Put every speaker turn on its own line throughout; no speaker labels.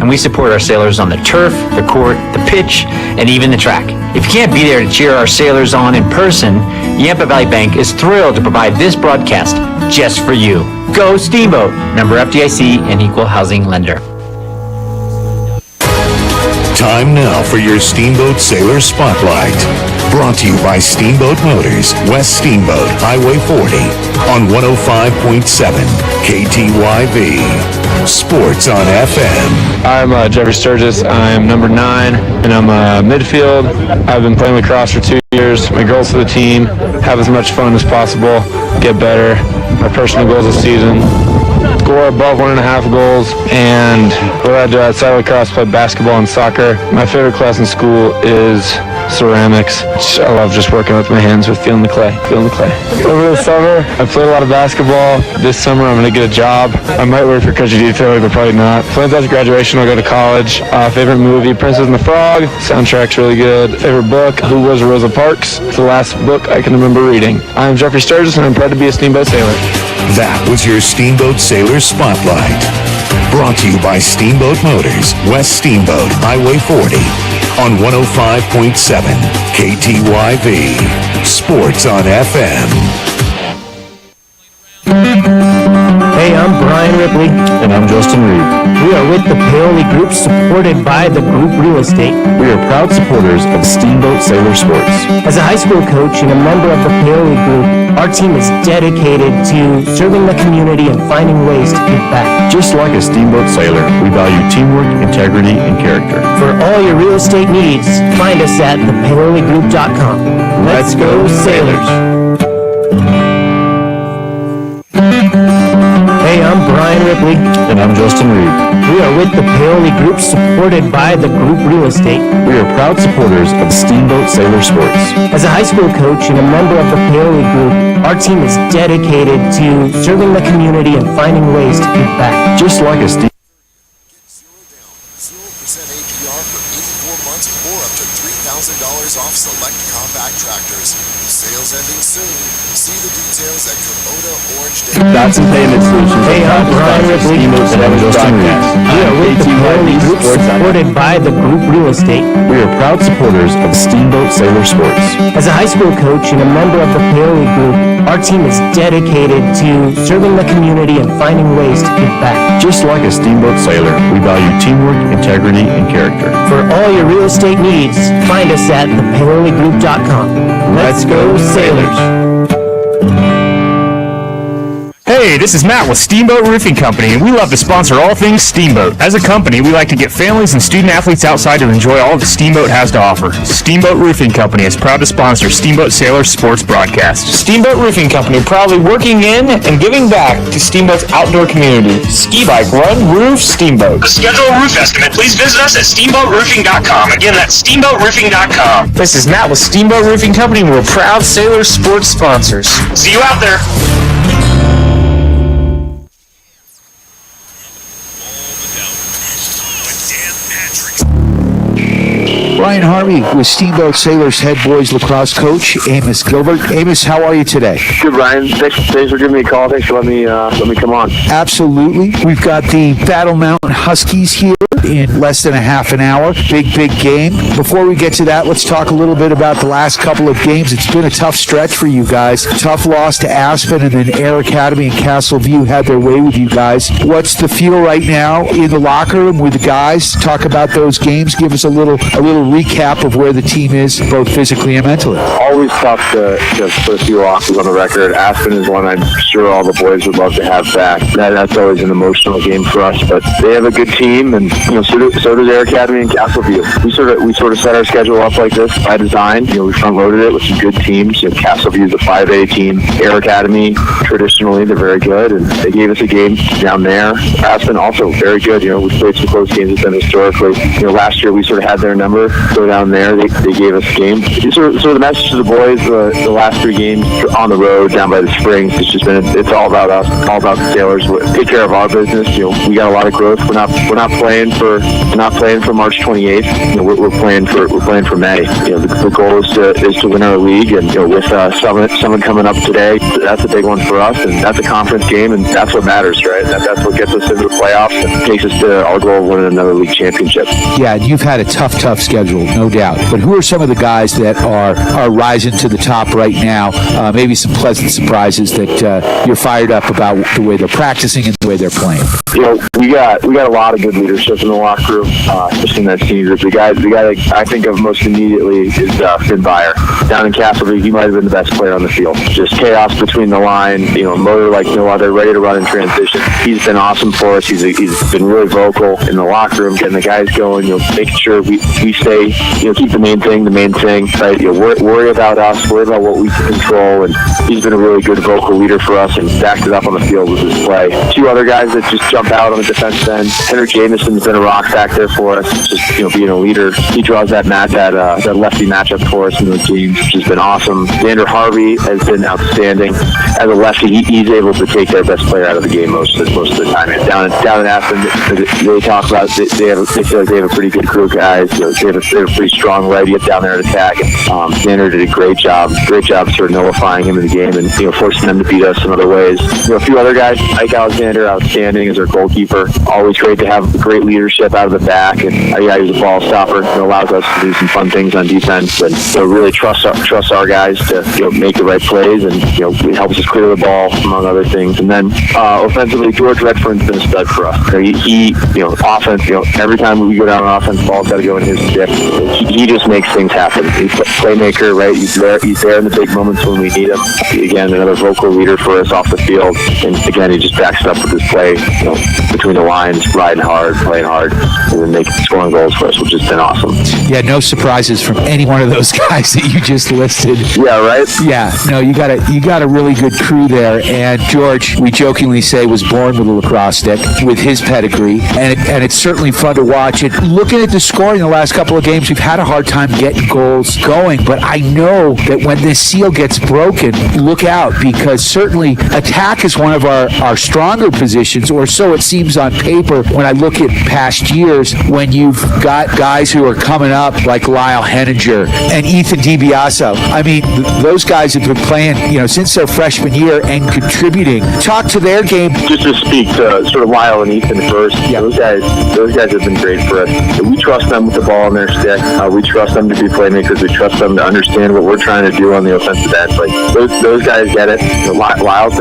and we support our sailors on the turf, the court, the pitch, and even the track. If you can't be there to cheer our sailors on in person, Yampa Valley Bank is thrilled to provide this broadcast just for you. Go Steamboat! Member FDIC and equal housing lender.
Time now for your Steamboat Sailor Spotlight. Brought to you by Steamboat Motors, West Steamboat, Highway 40, on 105.7 KTYV. Sports on FM.
I'm Jeffrey Sturgis. I'm number 9, and I'm midfield. I've been playing lacrosse for 2 years. My goals for the team: have as much fun as possible, get better. My personal goals this season: score above 1.5 goals, and what I do outside of lacrosse, play basketball and soccer. My favorite class in school is ceramics. I love just working with my hands, with feeling the clay. Over the summer, I played a lot of basketball. This summer, I'm going to get a job. I might work for Coach Detailing, but probably not. Plans after graduation, I'll go to college. Favorite movie: Princess and the Frog. Soundtrack's really good. Favorite book: Who Was Rosa Parks? It's the last book I can remember reading. I'm Jeffrey Sturgis, and I'm proud to be a Steamboat Sailor.
That was your Steamboat Sailor Spotlight. Brought to you by Steamboat Motors, West Steamboat, Highway 40, on 105.7 KTYV. Sports on FM.
Hey, I'm Brian Ripley.
And I'm Justin Reed.
We are with the Paoli Group, supported by the Group Real Estate.
We are proud supporters of Steamboat Sailor Sports.
As a high school coach and a member of the Paoli Group, our team is dedicated to serving the community and finding ways to give back.
Just like a Steamboat Sailor, we value teamwork, integrity, and character.
For all your real estate needs, find us at thepaoligroup.com. Let's go Sailors! Hey, I'm Brian Ripley.
And I'm Justin Reed.
We are with the Paoli Group, supported by the Group Real Estate.
We are proud supporters of Steamboat Sailor Sports.
As a high school coach and a member of the Paoli Group, our team is dedicated to serving the community and finding ways to give back.
Just like a Steamboat.
Get 0% APR for 84 months or up to $3,000 off select compact tractors. Sales ending soon. See the details at Kubota Orange Day.
Dotson Payment Solutions.
Hey, I'm Brian Ripley.
And I'm Justin Reed.
We are with the Paoli Group, supported by the Group Real Estate.
We are proud supporters of Steamboat Sailor Sports.
As a high school coach and a member of the Paoli Group, our team is dedicated to serving the community and finding ways to give back.
Just like a Steamboat Sailor, we value teamwork, integrity, and character.
For all your real estate needs, find us at thepaoligroup.com. Let's go Sailors!
Hey, this is Matt with Steamboat Roofing Company, and we love to sponsor all things Steamboat. As a company, we like to get families and student athletes outside to enjoy all that Steamboat has to offer. Steamboat Roofing Company is proud to sponsor Steamboat Sailor Sports broadcast. Steamboat Roofing Company, proudly working in and giving back to Steamboat's outdoor community. Ski bike run, roof, Steamboat.
To schedule a roof estimate, please visit us at steamboatroofing.com. Again, that's steamboatroofing.com.
This is Matt with Steamboat Roofing Company, and we're proud Sailor Sports sponsors.
See you out there.
Brian Harvey with Steamboat Sailors head boys lacrosse coach Amos Gilbert. Amos, how are you today?
Good, Brian. Thanks for giving me a call. Thanks for letting me come on.
Absolutely. We've got the Battle Mountain Huskies here in less than a half an hour. Big game. Before we get to that, let's talk a little bit about the last couple of games. It's been a tough stretch for you guys. Tough loss to Aspen, and then Air Academy and Castleview had their way with you guys. What's the feel right now in the locker room with the guys? Talk about those games. Give us a little recap of where the team is, both physically and mentally.
Always tough to put a few losses on the record. Aspen is one I'm sure all the boys would love to have back. That's always an emotional game for us, but they have a good team, and so does Air Academy and Castleview. We sort of set our schedule up like this by design. We front loaded it with some good teams. Castleview is a 5A team. Air Academy, traditionally, they're very good, and they gave us a game down there. Aspen also very good. We played some close games with them historically. Last year we sort of had their number. Go down there, they gave us a game. So the message to the boys, the last 3 games on the road down by the Springs, it's all about us, all about the Sailors. Take care of our business. We got a lot of growth. We're not playing for March 28th. We're playing for May. The goal is to win our league, and with Summit coming up today, that's a big one for us, and that's a conference game, and that's what matters, right? That's what gets us into the playoffs and takes us to our goal of winning another league championship.
Yeah, you've had a tough schedule, no doubt. But who are some of the guys that are rising to the top right now? Maybe some pleasant surprises that you're fired up about the way they're practicing and the way they're playing.
We got a lot of good leadership in the locker room, especially in that senior group. The guy that I think of most immediately is Finn Byer. Down in Castleberg, he might have been the best player on the field. Just chaos between the line, motor like no other, ready to run in transition. He's been awesome for us. He's been really vocal in the locker room, getting the guys going, making sure we stay, keep the main thing, right? Worry about us, worry about what we can control, and he's been a really good vocal leader for us and backed it up on the field with his play. Two other guys that just jump out on the defensive end. Henry Jameson's been a rock back there for us, just being a leader. He draws that lefty matchup for us in those games, which has been awesome. Xander Harvey has been outstanding. As a lefty, he's able to take their best player out of the game most of the time. And down in Aspen, they talk about they feel like they have a pretty good crew of guys. They have a pretty strong righty up down there at attack. And Xander did a great job sort of nullifying him in the game and forcing them to beat us in other ways. A few other guys, Ike Alexander, outstanding as our goalkeeper. Always great to have great leadership out of the back, and he's a ball stopper. It allows us to do some fun things on defense, and really trust our guys to make the right plays, and it helps us clear the ball among other things. And then offensively, George Redfern's been a stud for us. He offense. Every time we go down on offense, the ball's got to go in his stick. He just makes things happen. He's a playmaker, right? He's there in the big moments when we need him. Again, another vocal leader for us off the field, and again, he just backs it up with his play, between the lines, riding hard, playing hard, and then scoring goals for us, which has been awesome.
Yeah, no surprises from any one of those guys that you just listed.
Yeah, right?
Yeah, no, you got a really good crew there, and George, we jokingly say, was born with a lacrosse stick with his pedigree, and it's certainly fun to watch it. Looking at the scoring the last couple of games, we've had a hard time getting goals going, but I know that when this seal gets broken, look out, because certainly attack is one of our stronger positions, or so it seems on paper when I look at past years when you've got guys who are coming up like Lyle Henninger and Ethan DiBiaso. I mean, those guys have been playing, since their freshman year and contributing. Talk to their game.
Just to speak to sort of Lyle and Ethan first, those guys have been great for us. We trust them with the ball in their stick. We trust them to be playmakers. We trust them to understand what we're trying to do on the offensive end. Like those guys get it. Lyle's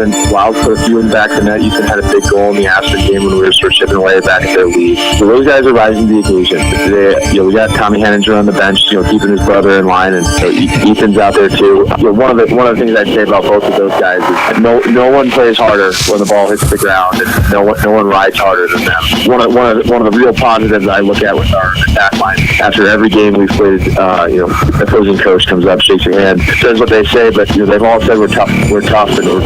put a few in the back of the net. Ethan had a big goal in the Aspen game when we were sort of chipping away back at their lead. So those guys are rising to the occasion. We got Tommy Henninger on the bench, keeping his brother in line, and Ethan's out there too. One of the things I'd say about both of those guys is no one plays harder when the ball hits the ground, and no one rides harder than them. One of the real positives I look at with our attack line, after every game we've played, the opposing coach comes up, shakes your hand, says what they say, but they've all said we're tough and we're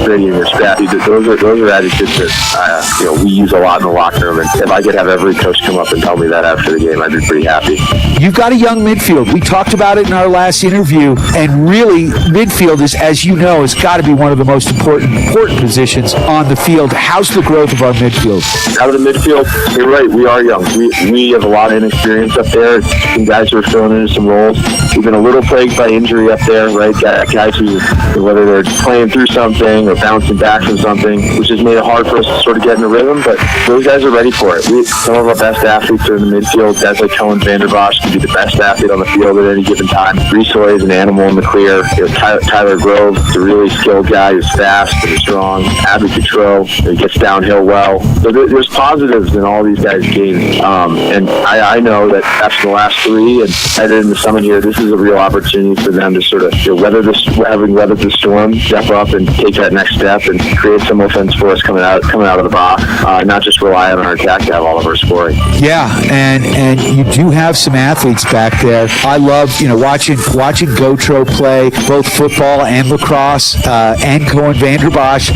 gritty and we're scrappy. Those are attitudes that we use a lot in the locker room, and if I could have every coach come up and tell me that after the game, I'd be pretty happy.
You've got a young midfield. We talked about it in our last interview, and really, midfield is, as you know, has got to be one of the most important positions on the field. How's the growth of our midfield?
Out of the midfield, you're right, we are young. We have a lot of inexperience up there. Some guys who are filling into some roles. We've been a little plagued by injury up there, right? Guys who, whether they're playing through something or bouncing back from something, which has made it hard for us to sort of get in the rhythm, but those guys are ready for it. Some of our best athletes are in the midfield. Guys like Cohen Vanderbosch can be the best athlete on the field at any given time. Reese Hoy is an animal in the clear. Tyler Grove is a really skilled guy who's fast and strong. Abby Cotreau, he gets downhill well. So there's positives in all these guys' games. And I know that after the last three and headed in the summer here, this is a real opportunity for them to sort of weathered the storm, step up and take that next step and create some offense for us coming out of the box. Not just rely on our attack to have all of our scoring.
Yeah, and you do have some athletes back there. I love watching Gotro play both football and lacrosse, and Cohen Vanderbosch.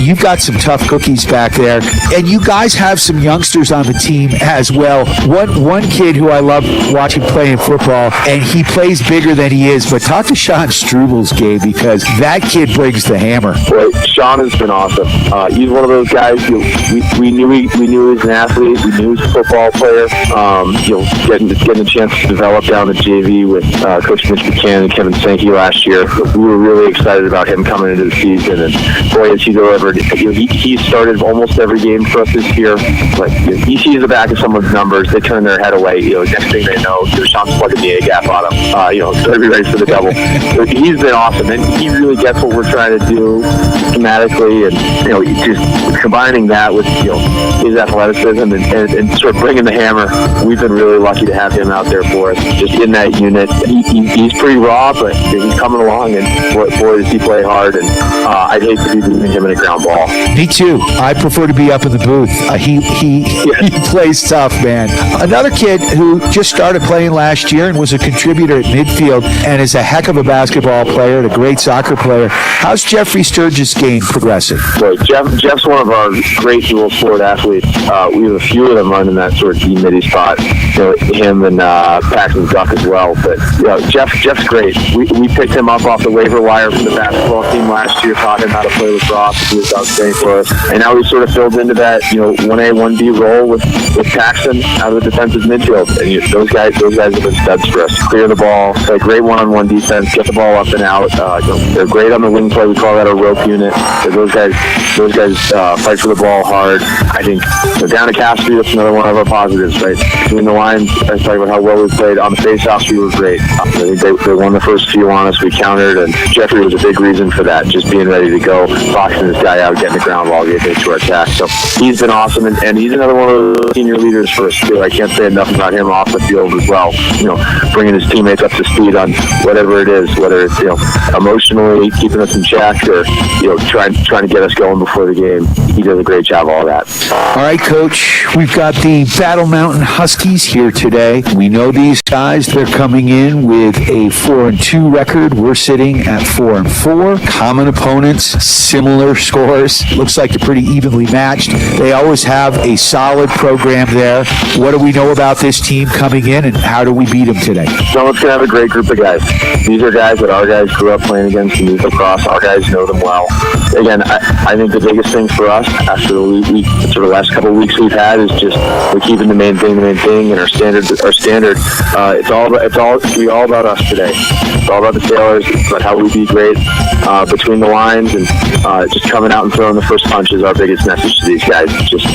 You've got some tough cookies back there, and you guys have some youngsters on the team as well. One kid who I love watching playing football, and he plays bigger than he is, but talk to Sean Struvel's game, because that kid brings the hammer.
Boy, Sean has been awesome. He's one of those guys who we knew he was an athlete. We knew he was football player. Getting a chance to develop down the JV with Coach Mitch Buchanan and Kevin Sankey last year. We were really excited about him coming into the season, and boy, has he delivered. He started almost every game for us this year. But he sees the back of someone's numbers, they turn their head away. Next thing they know, Deshaun's plugging the A gap on him. So to be ready for the double. He's been awesome, and he really gets what we're trying to do schematically, and just combining that with his athleticism and sort of bringing the hammer. We've been really lucky to have him out there for us, just in that unit. He's pretty raw, but he's coming along, and boy does he play hard. And I'd hate to be losing him in a ground ball.
Me too. I prefer to be up in the booth. He plays tough, man. Another kid who just started playing last year and was a contributor at midfield and is a heck of a basketball player and a great soccer player. How's Jeffrey Sturgis' game progressing?
Boy, Jeff's one of our great dual sport athletes. We have a few of them running that sort of D-midi spot. Him and Paxton Duck as well. But Jeff's great. We picked him up off the waiver wire from the basketball team last year, taught him how to play lacrosse. He was outstanding for us, and now he sort of filled into that 1A 1B role with Paxton out of the defensive midfield. And those guys have been studs for us. Clear the ball, play great one-on-one defense, get the ball up and out. They're great on the wing play. We call that a rope unit. So those guys fight for the ball hard. I think down to Cassidy, that's another one of our positives, right? Between the lines, I was talking about how well we played. On the face-offs, we were great. I think they won the first few on us. We countered, and Jeffrey was a big reason for that, just being ready to go, boxing this guy out, getting the ground ball, getting into our attack. So he's been awesome, and he's another one of the senior leaders for us, too. I can't say enough about him off the field as well. Bringing his teammates up to speed on whatever it is, whether it's, emotionally keeping us in check or, trying to get us going before the game. He does a great job of all that.
All right, Coach, we've got the Battle Mountain Huskies here today. We know these guys. They're coming in with a 4-2 record. We're sitting at 4-4. Common opponents, similar scores. Looks like they're pretty evenly matched. They always have a solid program there. What do we know about this team coming in, and how do we beat them today?
So it's going to have a great group of guys. These are guys that our guys grew up playing against in youth lacrosse. Our guys know them well. Again, I think the biggest thing for us after the last couple of weeks we've had is just we're keeping the main thing, and our standard. It's all about us today. It's all about the Sailors. It's about how we be great between the lines, and just coming out and throwing the first punch is our biggest message to these guys. Just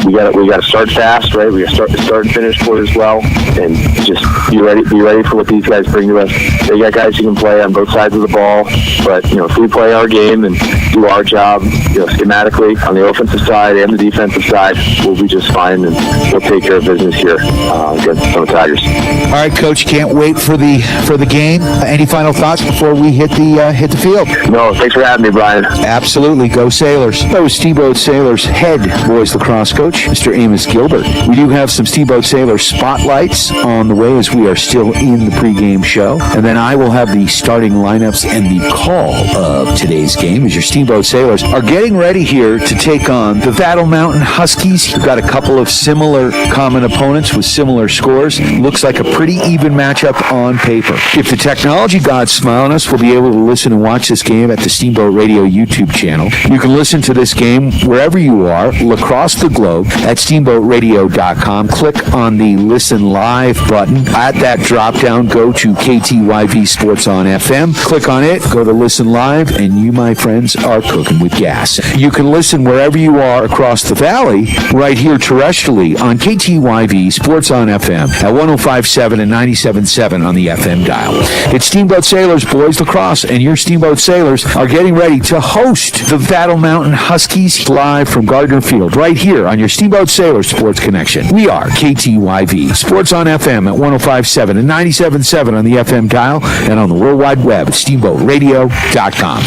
we got to start fast, right? We got to start and finish quarters well, and just be ready for what these guys bring to us. They got guys who can play on both sides of the ball, but if we play our game and do our job, schematically on the offensive side and the defensive side, we'll be just fine, and we'll take care of business here against the Tigers.
All right, Coach, can't wait for the game. Any final thoughts before we hit the field?
No, thanks for having me, Brian.
Absolutely. Go Sailors. That was Steamboat Sailors head boys lacrosse coach, Mr. Amos Gilbert. We do have some Steamboat Sailors spotlights on the way as we are still in the pregame show. And then I will have the starting lineups and the call of today's game as your Steamboat Sailors are getting ready here to take on the Battle Mountain Huskies. We've got a couple of similar common opponents with similar scores. Looks like a pretty even matchup on paper. If the technology gods smile on us, we'll be able to listen and watch this game at the Steamboat Radio YouTube channel. You can listen to this game wherever you are, across the globe, at steamboatradio.com. Click on the Listen Live button. At that drop-down, go to KTYV Sports on FM. Click on it, go to Listen Live, and you, my friends, are cooking with gas. You can listen wherever you are across the valley, right here terrestrially on KTYV Sports on FM at 105.7 and 97.7 on the FM dial. It's Steamboat Sailors Boys Lacrosse, and your Steamboat Sailors are getting ready to host the Battle Mountain Huskies live from Gardner Field, right here on your Steamboat Sailors Sports Connection. We are KTYV Sports on FM at 105.7 and 97.7 on the FM dial, and on the World Wide Web at steamboatradio.com.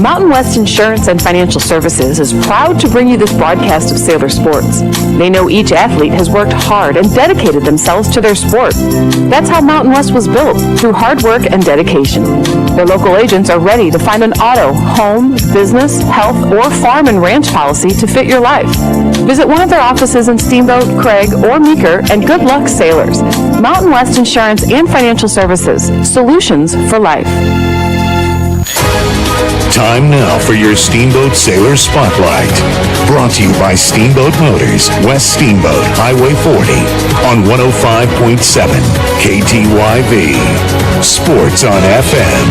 Mountain West Insurance and Financial Services is proud to bring you this broadcast of Sailor Sports. They know each athlete has worked hard and dedicated themselves to their sport. That's how Mountain West was built, through hard work and dedication. Their local agents are ready to find an auto, home, business, health, or farm and ranch policy to fit your life. Visit one of their offices in Steamboat, Craig, or Meeker, and good luck, Sailors. Mountain West Insurance and Financial Services, solutions for life.
Time now for your Steamboat Sailor Spotlight. Brought to you by Steamboat Motors, West Steamboat, Highway 40, on 105.7 KTYV. Sports on FM.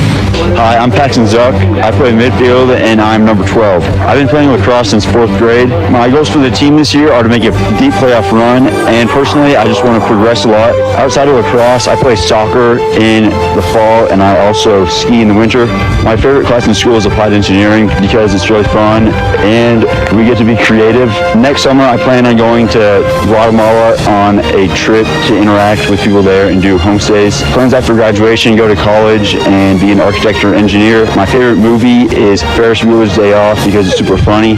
Hi, I'm Paxton Zuck. I play midfield and I'm number 12. I've been playing lacrosse since 4th grade. My goals for the team this year are to make a deep playoff run, and personally, I just want to progress a lot. Outside of lacrosse, I play soccer in the fall and I also ski in the winter. My favorite class in school is applied engineering because it's really fun and we get to be creative. Next summer, I plan on going to Guatemala on a trip to interact with people there and do homestays. Plans after graduation, go to college and be an architect or engineer. My favorite movie is Ferris Bueller's Day Off because it's super funny.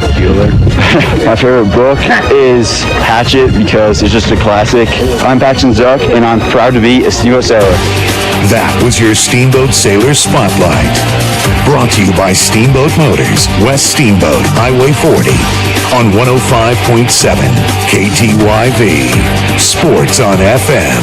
My favorite book is Hatchet because it's just a classic. I'm Paxton Zuck and I'm proud to be a Steamboat Sailor.
That was your Steamboat Sailor Spotlight. Brought to you by Steamboat Motors, West Steamboat, Highway 40, on 105.7 KTYV. Sports on FM.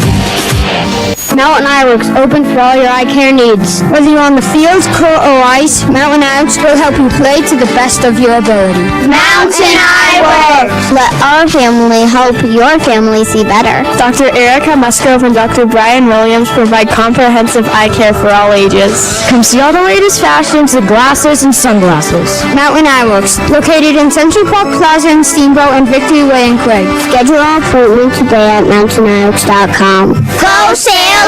Mountain Ironworks, open for all your eye care needs. Whether you're on the field, court, or ice, Mountain Ironworks will help you play to the best of your ability. Mountain Ironworks! Let our family help your family see better. Dr. Erica Musgrove and Dr. Brian Williams provide comprehensive eye care for all ages. Come see all the latest fashions of glasses and sunglasses. Mountain Ironworks, located in Century Park Plaza in Steamboat and Victory Way in Craig. Schedule an appointment today at mountainironworks.com. Go Sailors!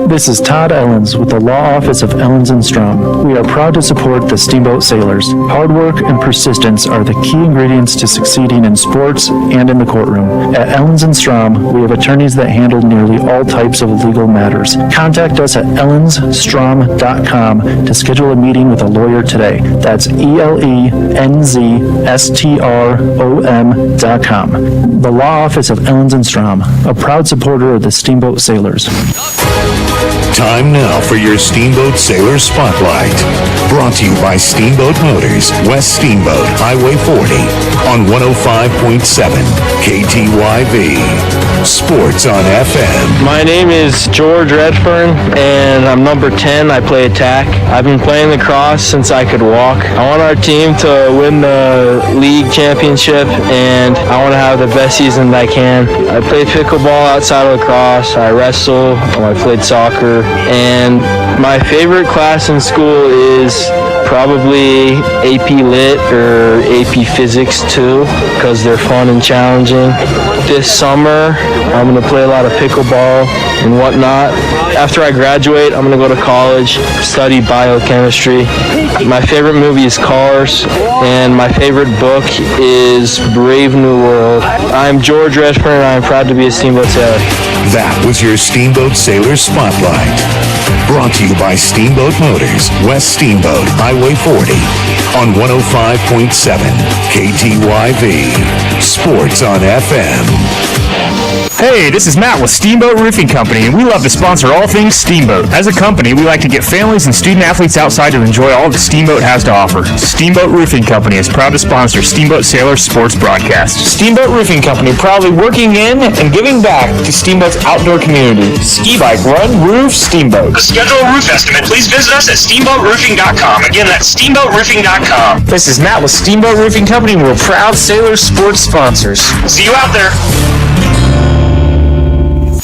This is Todd Ellens with the Law Office of Ellens & Strom. We are proud to support the Steamboat Sailors. Hard work and persistence are the key ingredients to succeeding in sports and in the courtroom. At Ellens & Strom, we have attorneys that handle nearly all types of legal matters. Contact us at ellensstrom.com to schedule a meeting with a lawyer today. That's ELENZSTROM.com. The Law Office of Ellens & Strom, a proud supporter of the Steamboat Sailors.
Time now for your Steamboat Sailor Spotlight. Brought to you by Steamboat Motors, West Steamboat, Highway 40, on 105.7 KTYV. Sports on FM.
My name is George Redfern, and I'm number 10. I play attack. I've been playing lacrosse since I could walk. I want our team to win the league championship, and I want to have the best season that I can. I play pickleball outside of lacrosse. I wrestle. I played soccer. And my favorite class in school is probably AP Lit or AP Physics too, because they're fun and challenging. This summer, I'm going to play a lot of pickleball and whatnot. After I graduate, I'm going to go to college, study biochemistry. My favorite movie is Cars, and my favorite book is Brave New World. I'm George Redfern, and I'm proud to be a Steamboat Sailor.
That was your Steamboat Sailor Spotlight. Brought to you by Steamboat Motors, West Steamboat, Highway 40, on 105.7 KTYV. Sports on FM.
Hey, this is Matt with Steamboat Roofing Company, and we love to sponsor all things Steamboat. As a company, we like to get families and student athletes outside to enjoy all that Steamboat has to offer. Steamboat Roofing Company is proud to sponsor Steamboat Sailor sports broadcast.
Steamboat Roofing Company, proudly working in and giving back to Steamboat's outdoor community. Ski, bike, run, roof, Steamboat.
To schedule a roof estimate, please visit us at steamboatroofing.com. Again, that's steamboatroofing.com.
This is Matt with Steamboat Roofing Company, and we're proud Sailor sports sponsors.
See you out there.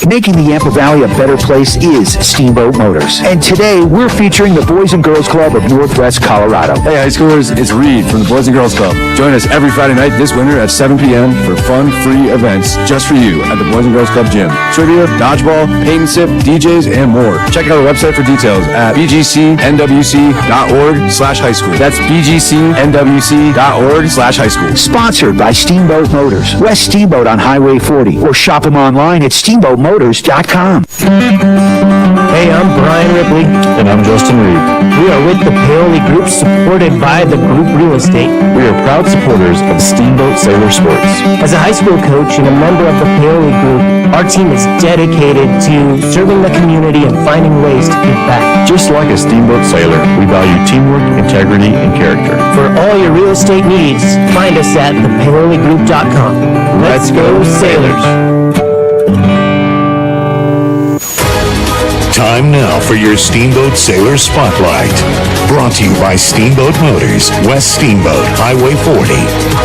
Making the Yampa Valley a better place is Steamboat Motors. And today, we're featuring the Boys and Girls Club of Northwest Colorado.
Hey, high schoolers, it's Reed from the Boys and Girls Club. Join us every Friday night this winter at 7 p.m. for fun, free events just for you at the Boys and Girls Club Gym. Trivia, dodgeball, paint and sip, DJs, and more. Check out our website for details at bgcnwc.org/high school. That's bgcnwc.org/high school.
Sponsored by Steamboat Motors, West Steamboat on Highway 40, or shop them online at steamboatmotors.com.
Hey, I'm Brian Ripley.
And I'm Justin Reed.
We are with the Paoli Group, supported by the Group Real Estate.
We are proud supporters of Steamboat Sailor Sports.
As a high school coach and a member of the Paoli Group, our team is dedicated to serving the community and finding ways to give back.
Just like a Steamboat Sailor, we value teamwork, integrity, and character.
For all your real estate needs, find us at thepaoligroup.com. Let's go Sailors!
Time now for your Steamboat Sailor Spotlight. Brought to you by Steamboat Motors, West Steamboat, Highway 40,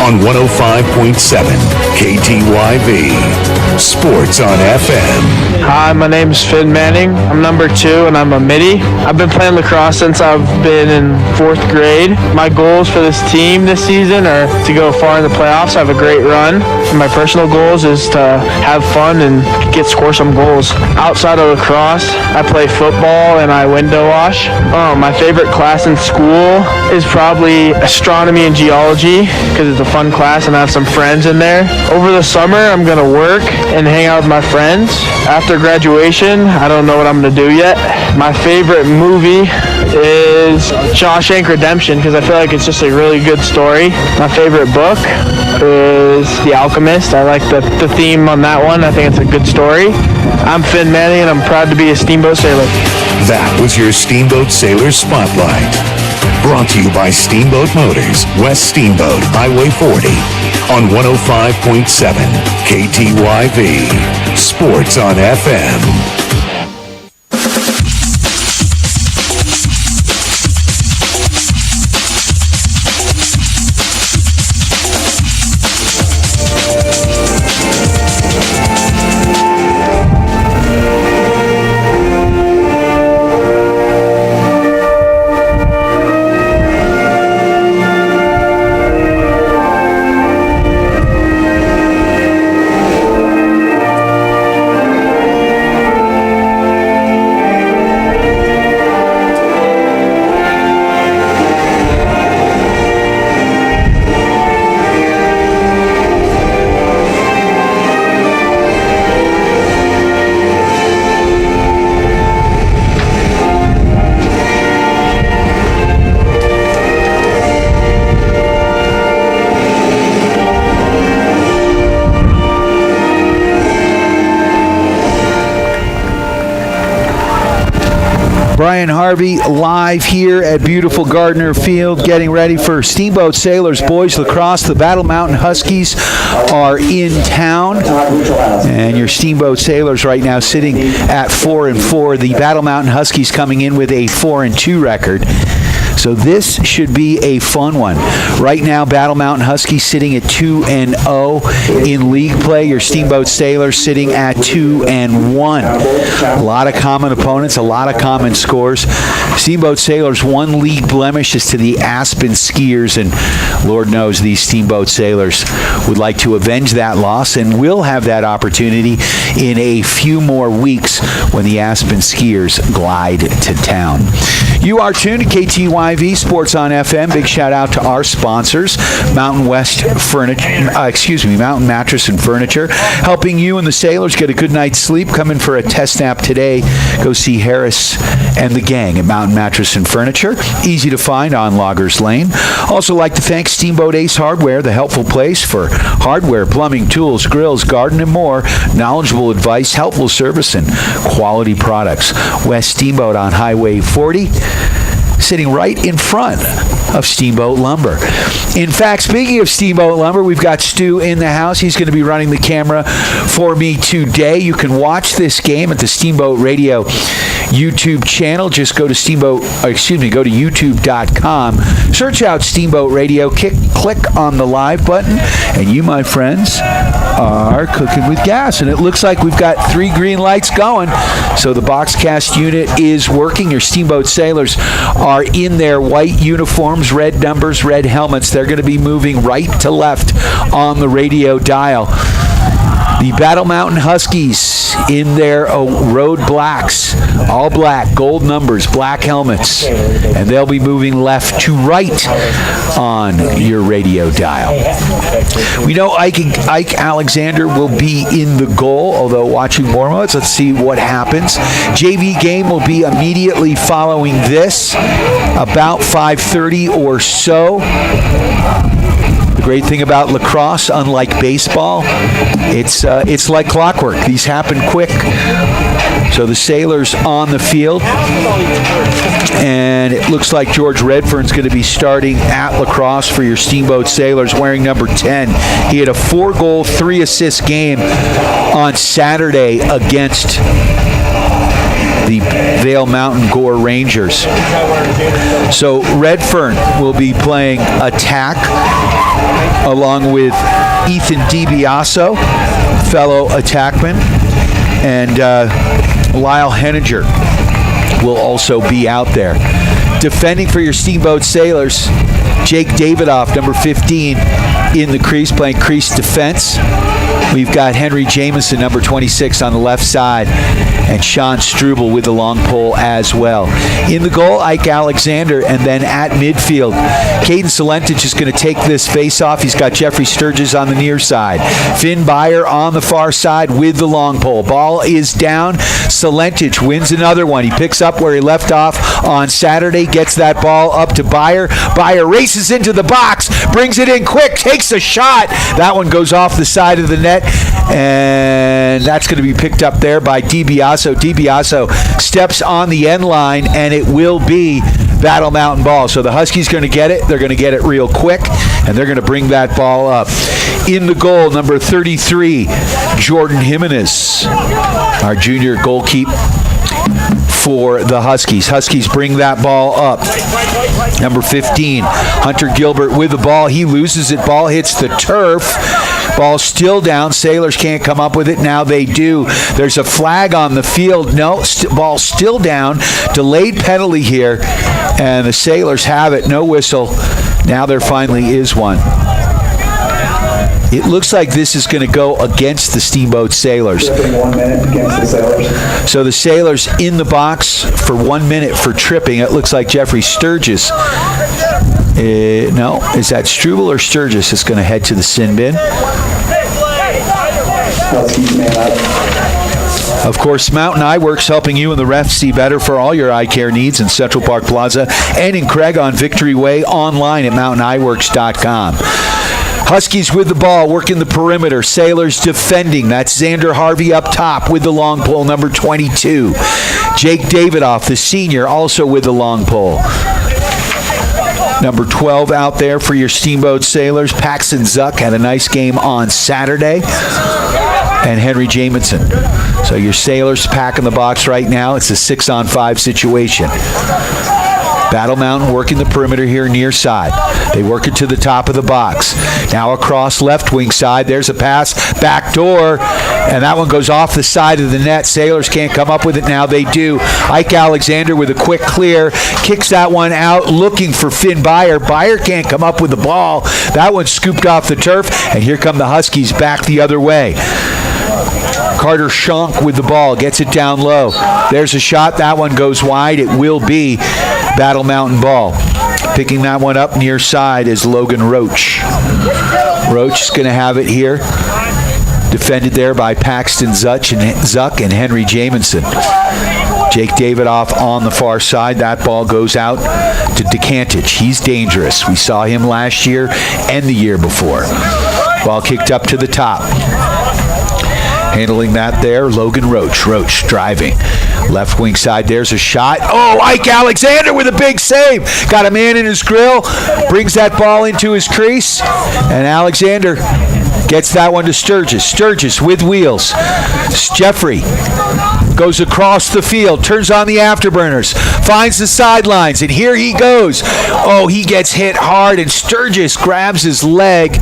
on 105.7 KTYV. Sports on FM.
Hi, my name is Finn Manning. I'm number 2 and I'm a midi. I've been playing lacrosse since I've been in 4th grade. My goals for this team this season are to go far in the playoffs, have a great run. And my personal goals is to have fun and score some goals. Outside of lacrosse, I play football and I window wash. My favorite class in school is probably astronomy and geology because it's a fun class and I have some friends in there. Over the summer, I'm going to work and hang out with my friends. After graduation, I don't know what I'm going to do yet. My favorite movie is Shawshank Redemption because I feel like it's just a really good story. My favorite book is The Alchemist. I like the theme on that one. I think it's a good story. I'm Finn Manning and I'm proud to be a Steamboat Sailor.
That was your Steamboat Sailor Spotlight. Brought to you by Steamboat Motors, West Steamboat, Highway 40, on 105.7 KTYV. Sports on FM.
Brian Harvey live here at beautiful Gardner Field, getting ready for Steamboat Sailors boys lacrosse. The Battle Mountain Huskies are in town, and your Steamboat Sailors right now sitting at 4-4. The Battle Mountain Huskies coming in with a 4-2 record. So this should be a fun one. Right now, Battle Mountain Huskies sitting at 2-0 in league play. Your Steamboat Sailors sitting at 2-1. A lot of common opponents, a lot of common scores. Steamboat Sailors, one league blemish is to the Aspen Skiers, and Lord knows these Steamboat Sailors would like to avenge that loss, and will have that opportunity in a few more weeks when the Aspen Skiers glide to town. You are tuned to KTYV Sports on FM. Big shout out to our sponsors, Mountain Mattress and Furniture, helping you and the Sailors get a good night's sleep. Come in for a test nap today. Go see Harris and the gang at Mountain Mattress and Furniture. Easy to find on Loggers Lane. Also like to thank Steamboat Ace Hardware, the helpful place for hardware, plumbing, tools, grills, garden, and more. Knowledgeable advice, helpful service, and quality products. West Steamboat on Highway 40. Sitting right in front of Steamboat Lumber. In fact, speaking of Steamboat Lumber, we've got Stu in the house. He's going to be running the camera for me today. You can watch this game at the Steamboat Radio YouTube channel. Just go to go to youtube.com. Search out Steamboat Radio. Click on the live button, and you, my friends, are cooking with gas. And it looks like we've got 3 green lights going. So the Boxcast unit is working. Your Steamboat Sailors are in their white uniforms, red numbers, red helmets. They're going to be moving right to left on the radio dial. The Battle Mountain Huskies in their road blacks, all black, gold numbers, black helmets, and they'll be moving left to right on your radio dial. We know Ike Alexander will be in the goal, although watching more moments, let's see what happens. JV game will be immediately following this, about 5:30 or so. The great thing about lacrosse, unlike baseball, it's like clockwork. These happen quick. So the Sailors on the field, and it looks like George Redfern's going to be starting at lacrosse for your Steamboat Sailors, wearing number 10. He had a 4-goal, 3-assist game on Saturday against the Vail Mountain Gore Rangers. So Redfern will be playing attack along with Ethan DiBiaso, fellow attackman, and Lyle Henninger will also be out there. Defending for your Steamboat Sailors, Jake Davidoff, number 15, in the crease, playing crease defense. We've got Henry Jamison, number 26, on the left side, and Sean Struble with the long pole as well. In the goal, Ike Alexander, and then at midfield, Caden Solentich is going to take this face-off. He's got Jeffrey Sturgis on the near side. Finn Byer on the far side with the long pole. Ball is down. Solentich wins another one. He picks up where he left off on Saturday, gets that ball up to Byer. Byer races into the box, brings it in quick, takes a shot. That one goes off the side of the net, and that's going to be picked up there by DiBiaso. DiBiaso steps on the end line, and it will be Battle Mountain ball. So the Huskies going to get it. They're going to get it real quick, and they're going to bring that ball up. In the goal, number 33, Jordan Jimenez, our junior goalkeeper for the Huskies. Huskies bring that ball up. Number 15, Hunter Gilbert with the ball. He loses it. Ball hits the turf. Ball still down. Sailors can't come up with it. Now they do. There's a flag on the field. No, ball still down. Delayed penalty here, and the Sailors have it. No whistle. Now there finally is one. It looks like this is going to go against the Steamboat Sailors.
1 minute against the Sailors.
So the Sailors in the box for 1 minute for tripping. It looks like Jeffrey Sturgis. No, is that Struble or Sturgis that's going to head to the sin bin? Of course, Mountain Eye Works, helping you and the refs see better for all your eye care needs in Central Park Plaza and in Craig on Victory Way, online at mountaineyeworks.com. Huskies with the ball, working the perimeter. Sailors defending. That's Xander Harvey up top with the long pole, number 22. Jake Davidoff, the senior, also with the long pole. Number 12 out there for your Steamboat Sailors. Paxton Zuck had a nice game on Saturday. And Henry Jamison. So your Sailors packing the box right now. It's a 6-on-5 situation. Battle Mountain working the perimeter here near side. They work it to the top of the box. Now across left wing side. There's a pass. Back door. And that one goes off the side of the net. Sailors can't come up with it. Now they do. Ike Alexander with a quick clear. Kicks that one out looking for Finn Byer. Byer can't come up with the ball. That one scooped off the turf. And here come the Huskies back the other way. Carter Schonk with the ball. Gets it down low. There's a shot. That one goes wide. It will be Battle Mountain ball. Picking that one up near side is Logan Roach. Roach is going to have it here. Defended there by Paxton Zuck and Henry Jamison. Jake Davidoff on the far side. That ball goes out to DeCantich. He's dangerous. We saw him last year and the year before. Ball kicked up to the top. Handling that there, Logan Roach. Roach driving. Left wing side, there's a shot. Oh, Ike Alexander with a big save. Got a man in his grill. Brings that ball into his crease. And Alexander gets that one to Sturgis. Sturgis with wheels. Jeffrey goes across the field, turns on the afterburners, finds the sidelines, and here he goes. Oh, he gets hit hard, and Sturgis grabs his leg.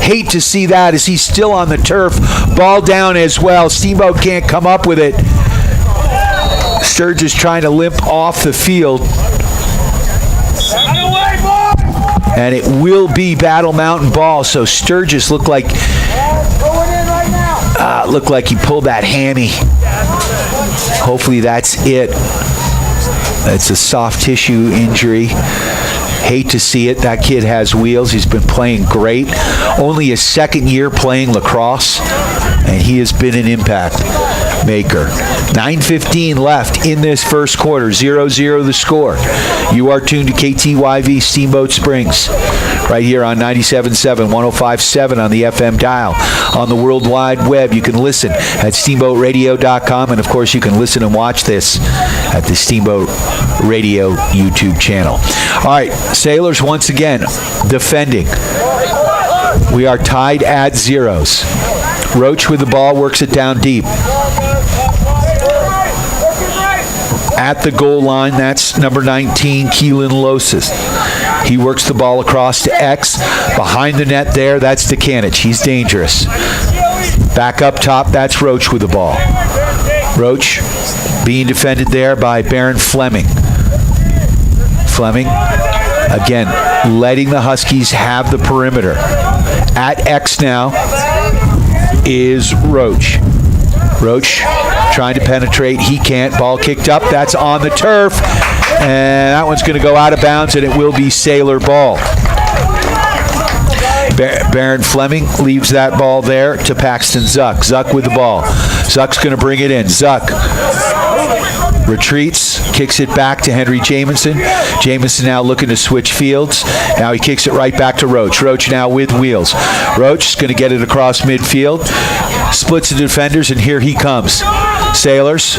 Hate to see that as he's still on the turf. Ball down as well. Steamboat can't come up with it. Sturgis trying to limp off the field. And it will be Battle Mountain ball. So Sturgis looked like he pulled that hammy. Hopefully that's it. It's a soft tissue injury. Hate to see it. That kid has wheels. He's been playing great. Only his second year playing lacrosse, and he has been an impact maker. 9:15 left in this first quarter. 0-0 the score. You are tuned to KTYV Steamboat Springs right here on 97.7, 105.7 on the FM dial. On the World Wide Web, you can listen at steamboatradio.com, and of course you can listen and watch this at the Steamboat Radio YouTube channel. All right, Sailors once again defending. We are tied at zeros. Roach with the ball, works it down deep. at the goal line. That's number 19, Keelan Losas. He works the ball across to X. Behind the net there, that's Dekanich. He's dangerous. Back up top, that's Roach with the ball. Roach being defended there by Baron Fleming. Fleming, again, letting the Huskies have the perimeter. At X now is Roach. Roach trying to penetrate. He can't. Ball kicked up. That's on the turf. And that one's going to go out of bounds, and it will be Sailor ball. Baron Fleming leaves that ball there to Paxton Zuck. Zuck with the ball. Zuck's going to bring it in. Zuck retreats, kicks it back to Henry Jamison. Jamison now looking to switch fields. Now he kicks it right back to Roach. Roach now with wheels. Roach is going to get it across midfield. Splits the defenders, and here he comes. Sailors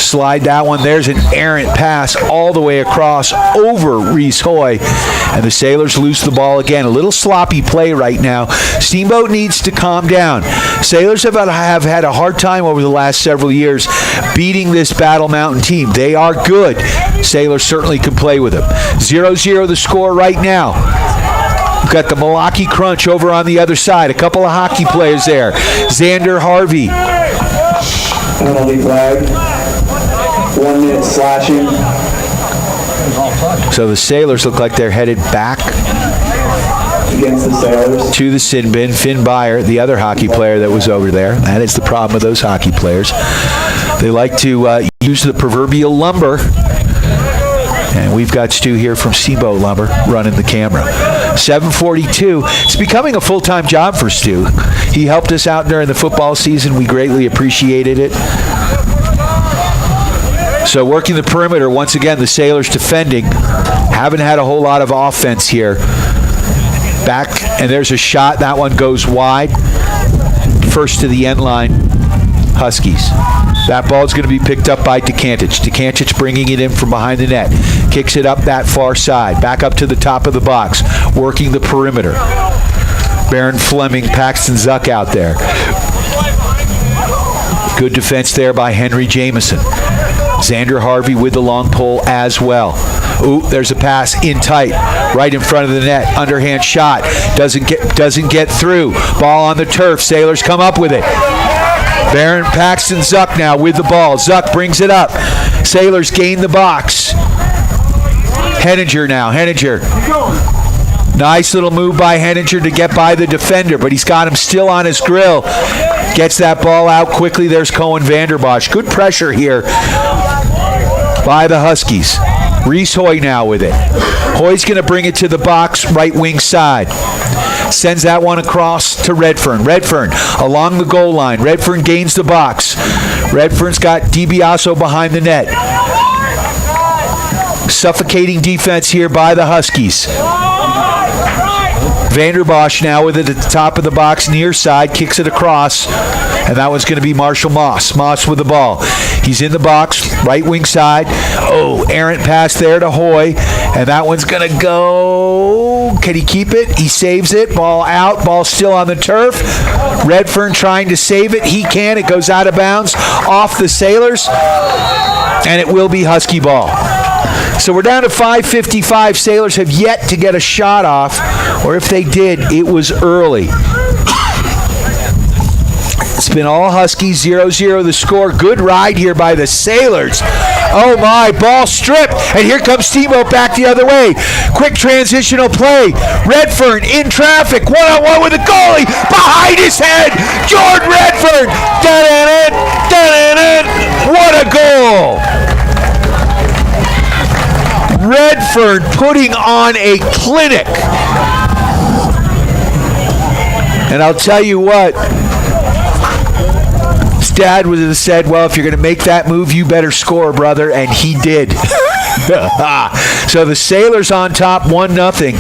slide that one. There's an errant pass all the way across over Reese Hoy. And the Sailors lose the ball again. A little sloppy play right now. Steamboat needs to calm down. Sailors have had a hard time over the last several years beating this Battle Mountain team. They are good. Sailors certainly can play with them. 0-0 the score right now. We've got the Milwaukee Crunch over on the other side. A couple of hockey players there. Xander Harvey.
Penalty flag. 1 minute slashing.
So the Sailors look like they're headed back
against the Sailors
to the sin bin. Finn Byer, the other hockey player that was over there. That is the problem with those hockey players. They like to use the proverbial lumber. And we've got Stu here from Steamboat Lumber running the camera. 7:42. It's becoming a full-time job for Stu. He helped us out during the football season. We greatly appreciated it. So working the perimeter, once again, the Sailors defending. Haven't had a whole lot of offense here. Back, and there's a shot. That one goes wide. First to the end line, Huskies. That ball's going to be picked up by Dekanich. Dekanich bringing it in from behind the net. Kicks it up that far side. Back up to the top of the box. Working the perimeter. Baron Fleming, Paxton Zuck out there. Good defense there by Henry Jamison. Xander Harvey with the long pole as well. Ooh, there's a pass in tight, right in front of the net. Underhand shot, doesn't get through. Ball on the turf. Sailors come up with it. Baron Paxton Zuck now with the ball. Zuck brings it up. Sailors gain the box. Henninger now. Henninger. Nice little move by Henninger to get by the defender, but he's got him still on his grill. Gets that ball out quickly. There's Cohen Vanderbosch. Good pressure here by the Huskies. Reese Hoy now with it. Hoy's going to bring it to the box, right wing side. Sends that one across to Redfern. Redfern along the goal line. Redfern gains the box. Redfern's got DiBiaso behind the net. Suffocating defense here by the Huskies. Vanderbosch now with it at the top of the box, near side, kicks it across, and that one's going to be Marshall Moss. Moss with the ball. He's in the box, right wing side. Oh, errant pass there to Hoy, and that one's going to go. Can he keep it? He saves it. Ball out. Ball still on the turf. Redfern trying to save it. He can. It goes out of bounds off the Sailors, and it will be Husky ball. So we're down to 5:55. Sailors have yet to get a shot off, or if they did, it was early. It's been all Huskies, 0-0 the score. Good ride here by the Sailors. Oh my, ball stripped, and here comes Steamboat back the other way. Quick transitional play. Redfern in traffic, one-on-one with the goalie, behind his head, Jordan Redfern. What a goal! Redfern putting on a clinic. And I'll tell you what, his dad would have said, well, if you're going to make that move, you better score, brother, and he did. So the Sailors on top, 1-0.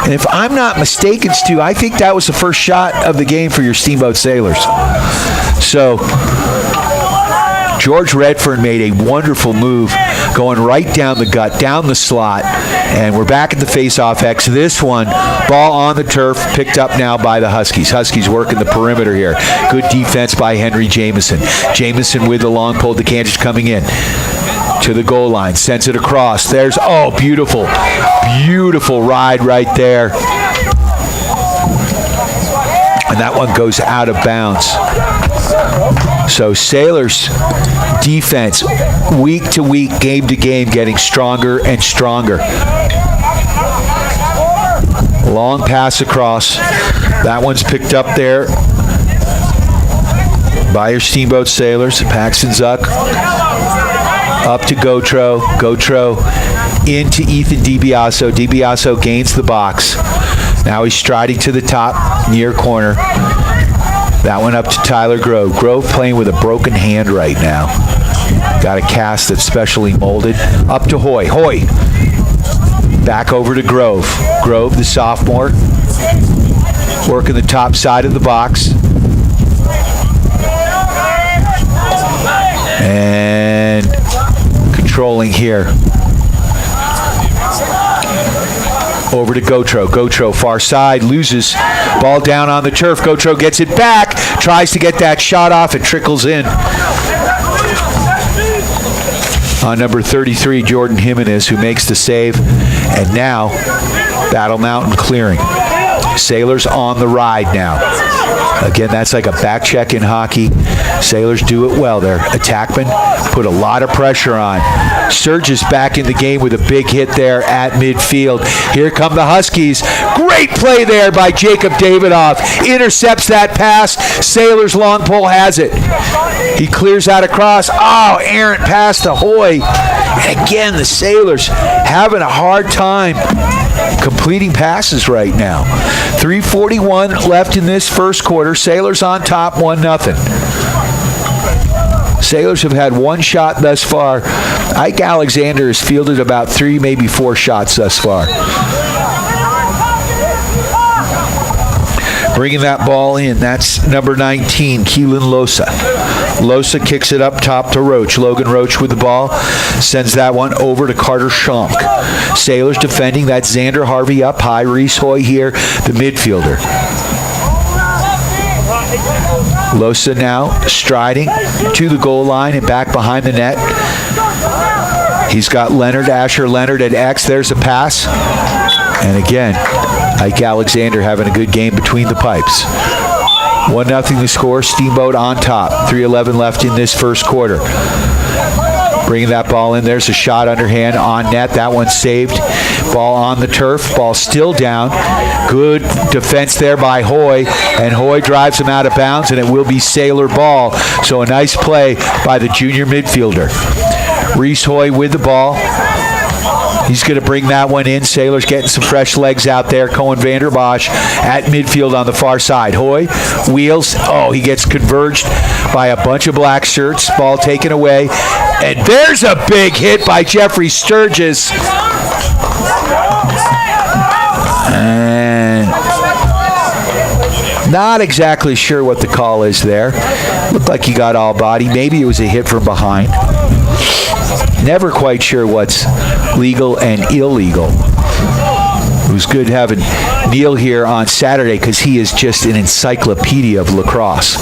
And if I'm not mistaken, Stu, I think that was the first shot of the game for your Steamboat Sailors. So George Redfern made a wonderful move, going right down the gut, down the slot, and we're back at the face-off X. This one, ball on the turf, picked up now by the Huskies. Huskies working the perimeter here. Good defense by Henry Jamison. Jamison with the long pole, Dekanich coming in. to the goal line, sends it across. There's, beautiful, beautiful ride right there. And that one goes out of bounds. So Sailors defense, week to week, game to game, getting stronger and stronger. Long pass across. That one's picked up there by your Steamboat Sailors. Paxton Zuck up to Gotro. Gotro into Ethan DiBiaso. DiBiaso gains the box. Now he's striding to the top, near corner. That one up to Tyler Grove. Grove playing with a broken hand right now. Got a cast that's specially molded. Up to Hoy. Hoy back over to Grove. Grove, the sophomore, working the top side of the box. And controlling here. Over to Gotro. Gotro, far side, loses. Ball down on the turf. Gotro gets it back. Tries to get that shot off. It trickles in. On number 33, Jordan Jimenez, who makes the save. And now, Battle Mountain clearing. Sailors on the ride now. Again, that's like a back check in hockey. Sailors do it well there. Attackman put a lot of pressure on. Sturgis back in the game with a big hit there at midfield. Here come the Huskies. Great play there by Jacob Davidoff. Intercepts that pass. Sailors long pole has it. He clears out across. Errant pass to Hoy. And again, the Sailors having a hard time completing passes right now. 3:41 left in this first quarter. Sailors on top, 1-0. Sailors have had one shot thus far. Ike Alexander has fielded about 3, maybe 4 shots thus far. Bringing that ball in, that's number 19, Keelan Losa. Losa kicks it up top to Roach. Logan Roach with the ball. Sends that one over to Carter Schonk. Sailors defending. That's Xander Harvey up high. Reese Hoy here, the midfielder. Losa now striding to the goal line and back behind the net. He's got Leonard, Asher Leonard at X. There's a pass. And again, Ike Alexander having a good game between the pipes. 1-0 the score. Steamboat on top. 3:11 left in this first quarter. Bringing that ball in. There's a shot underhand on net. That one's saved. Ball on the turf. Ball still down. Good defense there by Hoy. And Hoy drives him out of bounds, and it will be Sailor ball. So a nice play by the junior midfielder. Reese Hoy with the ball. He's going to bring that one in. Sailors getting some fresh legs out there. Cohen Vanderbosch at midfield on the far side. Hoy wheels. He gets converged by a bunch of black shirts. Ball taken away. And there's a big hit by Jeffrey Sturgis. And not exactly sure what the call is there. Looked like he got all body. Maybe it was a hit from behind. Never quite sure what's legal and illegal. It was good having Neil here on Saturday because he is just an encyclopedia of lacrosse.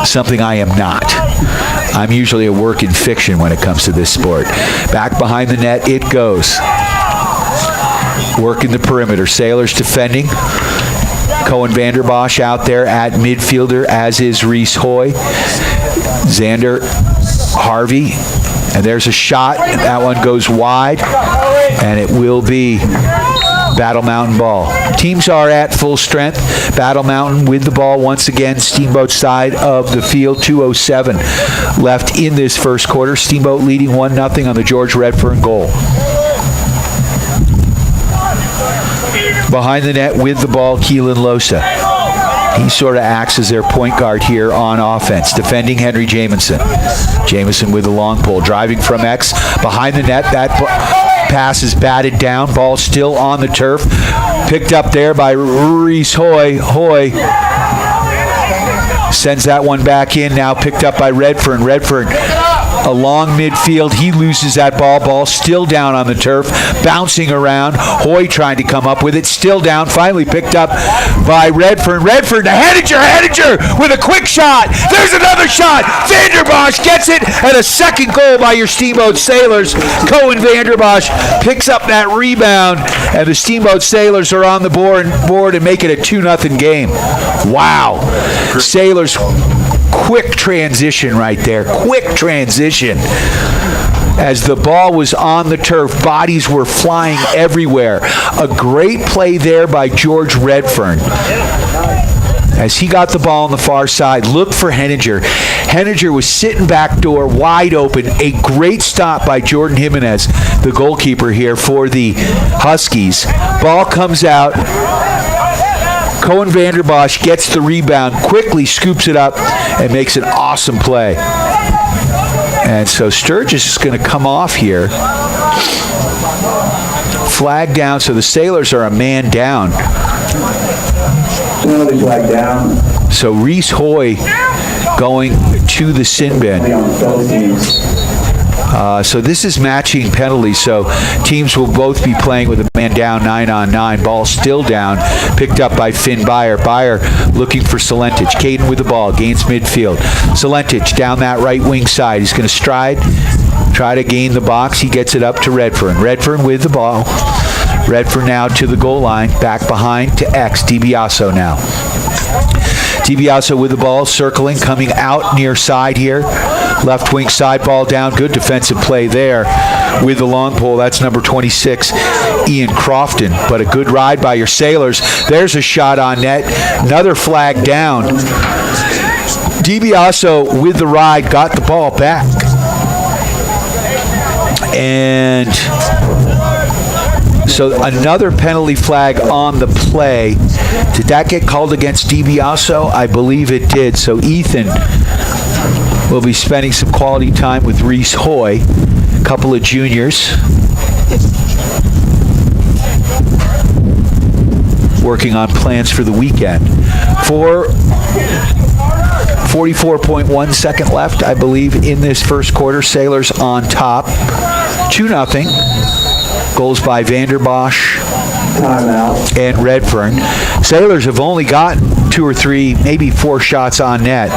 Something I am not. I'm usually a work in fiction when it comes to this sport. Back behind the net it goes. Working the perimeter. Sailors defending. Cohen Vanderbosch out there at midfielder, as is Reese Hoy. Xander Harvey. And there's a shot. That one goes wide. And it will be Battle Mountain ball. Teams are at full strength. Battle Mountain with the ball once again. Steamboat side of the field. 2:07 left in this first quarter. Steamboat leading 1-0 on the George Redfern goal. Behind the net with the ball, Keelan Losa. He sort of acts as their point guard here on offense. Defending Henry Jamison. Jamison with the long pole. Driving from X. Behind the net. That pass is batted down. Ball still on the turf. Picked up there by Reese Hoy. Hoy sends that one back in. Now picked up by Redfern. Redfern along midfield. He loses that ball. Ball still down on the turf, bouncing around. Hoy trying to come up with it. Still down. Finally picked up by Redfern. Redfern to Henninger with a quick shot. There's another shot. Vanderbosch gets it, and a second goal by your Steamboat Sailors. Cohen Vanderbosch picks up that rebound, and the Steamboat Sailors are on the board and make it a 2-0 game. Wow. Sailors, quick transition right there. Quick transition. As the ball was on the turf, bodies were flying everywhere. A great play there by George Redfern. As he got the ball on the far side, looked for Henninger. Henninger was sitting back door, wide open. A great stop by Jordan Jimenez, the goalkeeper here for the Huskies. Ball comes out. Cohen Vanderbosch gets the rebound, quickly scoops it up, and makes an awesome play. And so Sturgis is going to come off here. Flag down, so the Sailors are a man down.
Penalty flag down.
So Reese Hoy going to the sin bin. So this is matching penalties, so teams will both be playing with a man down 9-on-9. Ball still down, picked up by Finn Byer. Byer looking for Solentich. Caden with the ball, gains midfield. Solentich down that right wing side. He's going to stride, try to gain the box. He gets it up to Redfern. Redfern with the ball. Redfern now to the goal line, back behind to X. DiBiaso now. DiBiaso with the ball, circling, coming out near side here. Left wing side, ball down. Good defensive play there with the long pole. That's number 26, Ian Crofton. But a good ride by your Sailors. There's a shot on net. Another flag down. DiBiaso with the ride, got the ball back. And so another penalty flag on the play. Did that get called against DiBiaso? I believe it did. So Ethan will be spending some quality time with Reese Hoy, a couple of juniors, working on plans for the weekend. 44.1 second left, I believe, in this first quarter. Sailors on top, 2-0. Goals by Vanderbosch and Redfern. Sailors have only gotten 2 or 3, maybe 4 shots on net,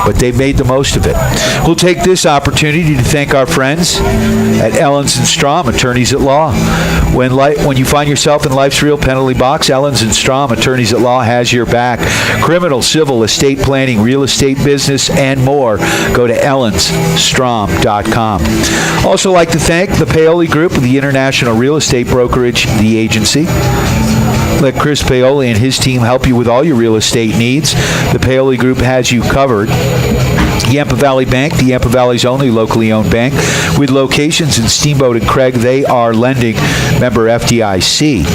but they've made the most of it. We'll take this opportunity to thank our friends at Ellens & Strom, attorneys at law. When you find yourself in life's real penalty box, Ellens & Strom, attorneys at law, has your back. Criminal, civil, estate planning, real estate business, and more. Go to ellensstrom.com. Also like to thank the Paoli Group, the international real estate brokerage, the agency. Let Chris Paoli and his team help you with all your real estate needs. The Paoli Group has you covered. Yampa Valley Bank, the Yampa Valley's only locally owned bank, with locations in Steamboat and Craig. They are lending, member FDIC.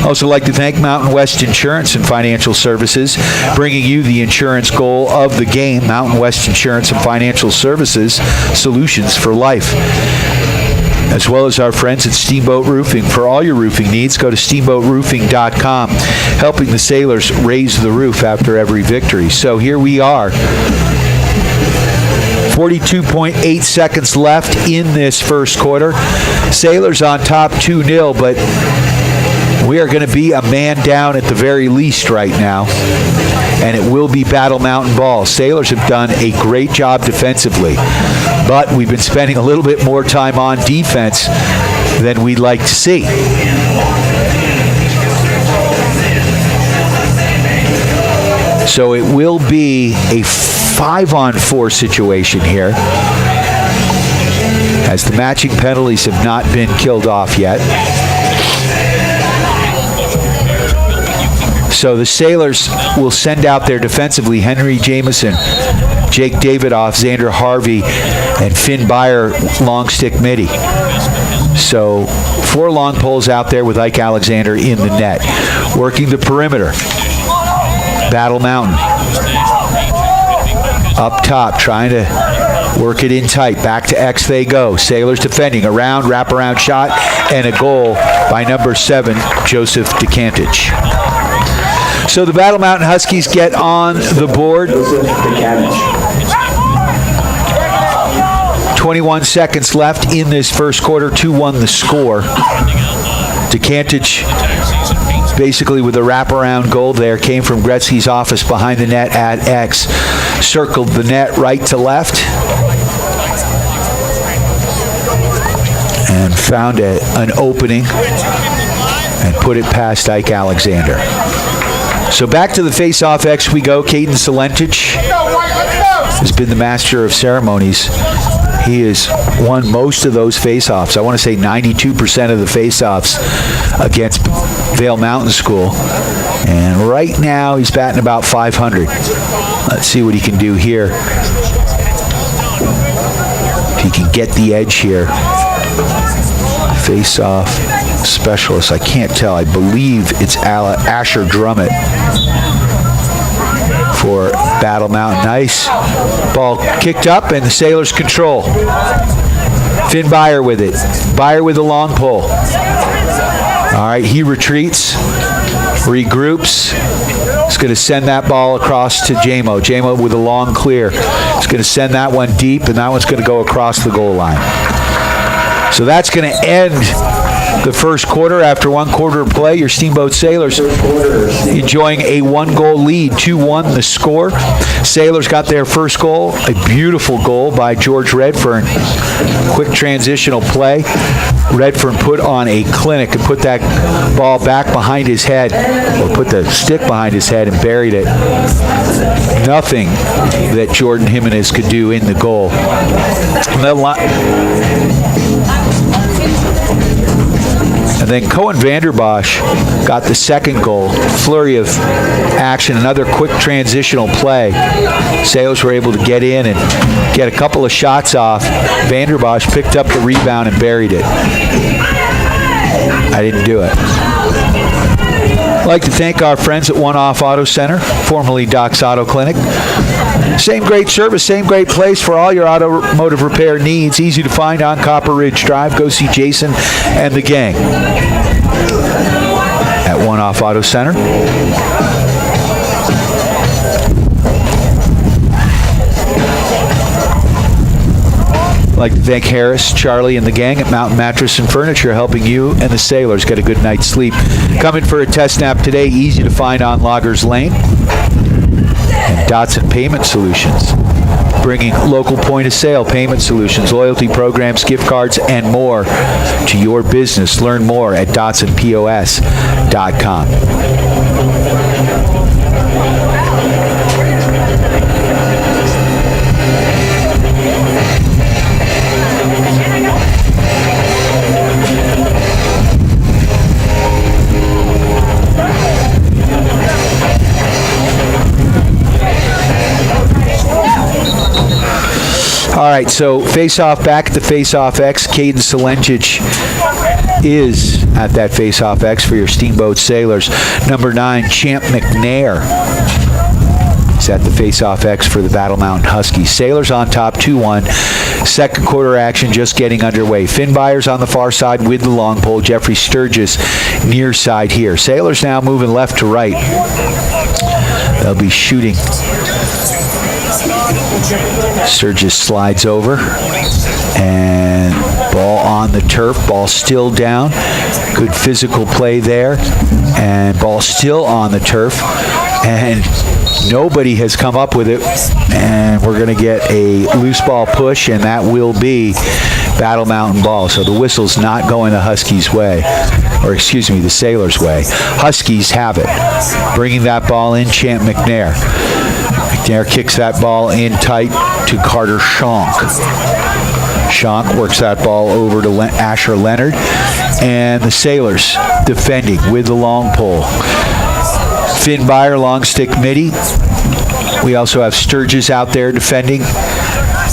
Also like to thank Mountain West Insurance and Financial Services, bringing you the insurance goal of the game. Mountain West Insurance and Financial Services, solutions for life. As well as our friends at Steamboat Roofing. For all your roofing needs, go to steamboatroofing.com, helping the Sailors raise the roof after every victory. So here we are. 42.8 seconds left in this first quarter. Sailors on top 2-0, but we are going to be a man down at the very least right now, and it will be Battle Mountain ball. Sailors have done a great job defensively, but we've been spending a little bit more time on defense than we'd like to see. So it will be a 5-on-4 situation here, as the matching penalties have not been killed off yet. So the Sailors will send out there defensively Henry Jameson, Jake Davidoff, Xander Harvey, and Finn Byer, long stick midi. So 4 long poles out there with Ike Alexander in the net. Working the perimeter, Battle Mountain. Up top, trying to work it in tight. Back to X they go. Sailors defending. Around, wraparound shot, and a goal by number 7, Joseph DeCantich. So the Battle Mountain Huskies get on the board. 21 seconds left in this first quarter, 2-1 the score. Dekantic, basically with a wraparound goal there, came from Gretzky's office behind the net at X, circled the net right to left, and found an opening and put it past Ike Alexander. So back to the face-off X we go. Caden Salentic has been the master of ceremonies. He has won most of those face-offs. I want to say 92% of the face-offs against Vail Mountain School. And right now he's batting about 500. Let's see what he can do here. If he can get the edge here. Face-off specialist. I can't tell. I believe it's Asher Drummett for Battle Mountain. Nice. Ball kicked up and the Sailors control. Finn Byer with it. Byer with the long pull. All right, he retreats, regroups. He's going to send that ball across to Jamo. Jamo with a long clear. He's going to send that one deep, and that one's going to go across the goal line. So that's going to end the first quarter. After 1 quarter of play, your Steamboat Sailors enjoying a 1-goal lead, 2-1 the score. Sailors got their first goal, a beautiful goal by George Redfern. Quick transitional play. Redfern put on a clinic and put that ball back behind his head, or put the stick behind his head and buried it. Nothing that Jordan Jimenez could do in the goal. And then Cohen Vanderbosch got the second goal. Flurry of action, another quick transitional play. Sailors were able to get in and get a couple of shots off. Vanderbosch picked up the rebound and buried it. I didn't do it. I'd like to thank our friends at One Off Auto Center, formerly Doc's Auto Clinic. Same great service, same great place for all your automotive repair needs. Easy to find on Copper Ridge Drive. Go see Jason and the gang at One Off Auto Center. I'd like to thank Harris, Charlie, and the gang at Mountain Mattress and Furniture, helping you and the Sailors get a good night's sleep. Coming for a test nap today, easy to find on Loggers Lane. And Dotson Payment Solutions, bringing local point-of-sale payment solutions, loyalty programs, gift cards, and more to your business. Learn more at DotsonPOS.com. All right, so face-off back at the face-off X. Caden Salentic is at that face-off X for your Steamboat Sailors. Number 9, Champ McNair is at the face-off X for the Battle Mountain Huskies. Sailors on top, 2-1. Second quarter action just getting underway. Finn Byers on the far side with the long pole. Jeffrey Sturgis near side here. Sailors now moving left to right. They'll be shooting. Sturgis slides over, and ball on the turf, ball still down. Good physical play there, and ball still on the turf, and nobody has come up with it, and we're going to get a loose ball push, and that will be Battle Mountain ball. So the whistle's not going the Huskies' way, or excuse me, the Sailors' way. Huskies have it. Bringing that ball in, Champ McNair. McNair kicks that ball in tight to Carter Schonk. Schonk works that ball over to Asher Leonard, and the Sailors defending with the long pole. Finn Byer, long stick midi. We also have Sturgis out there defending,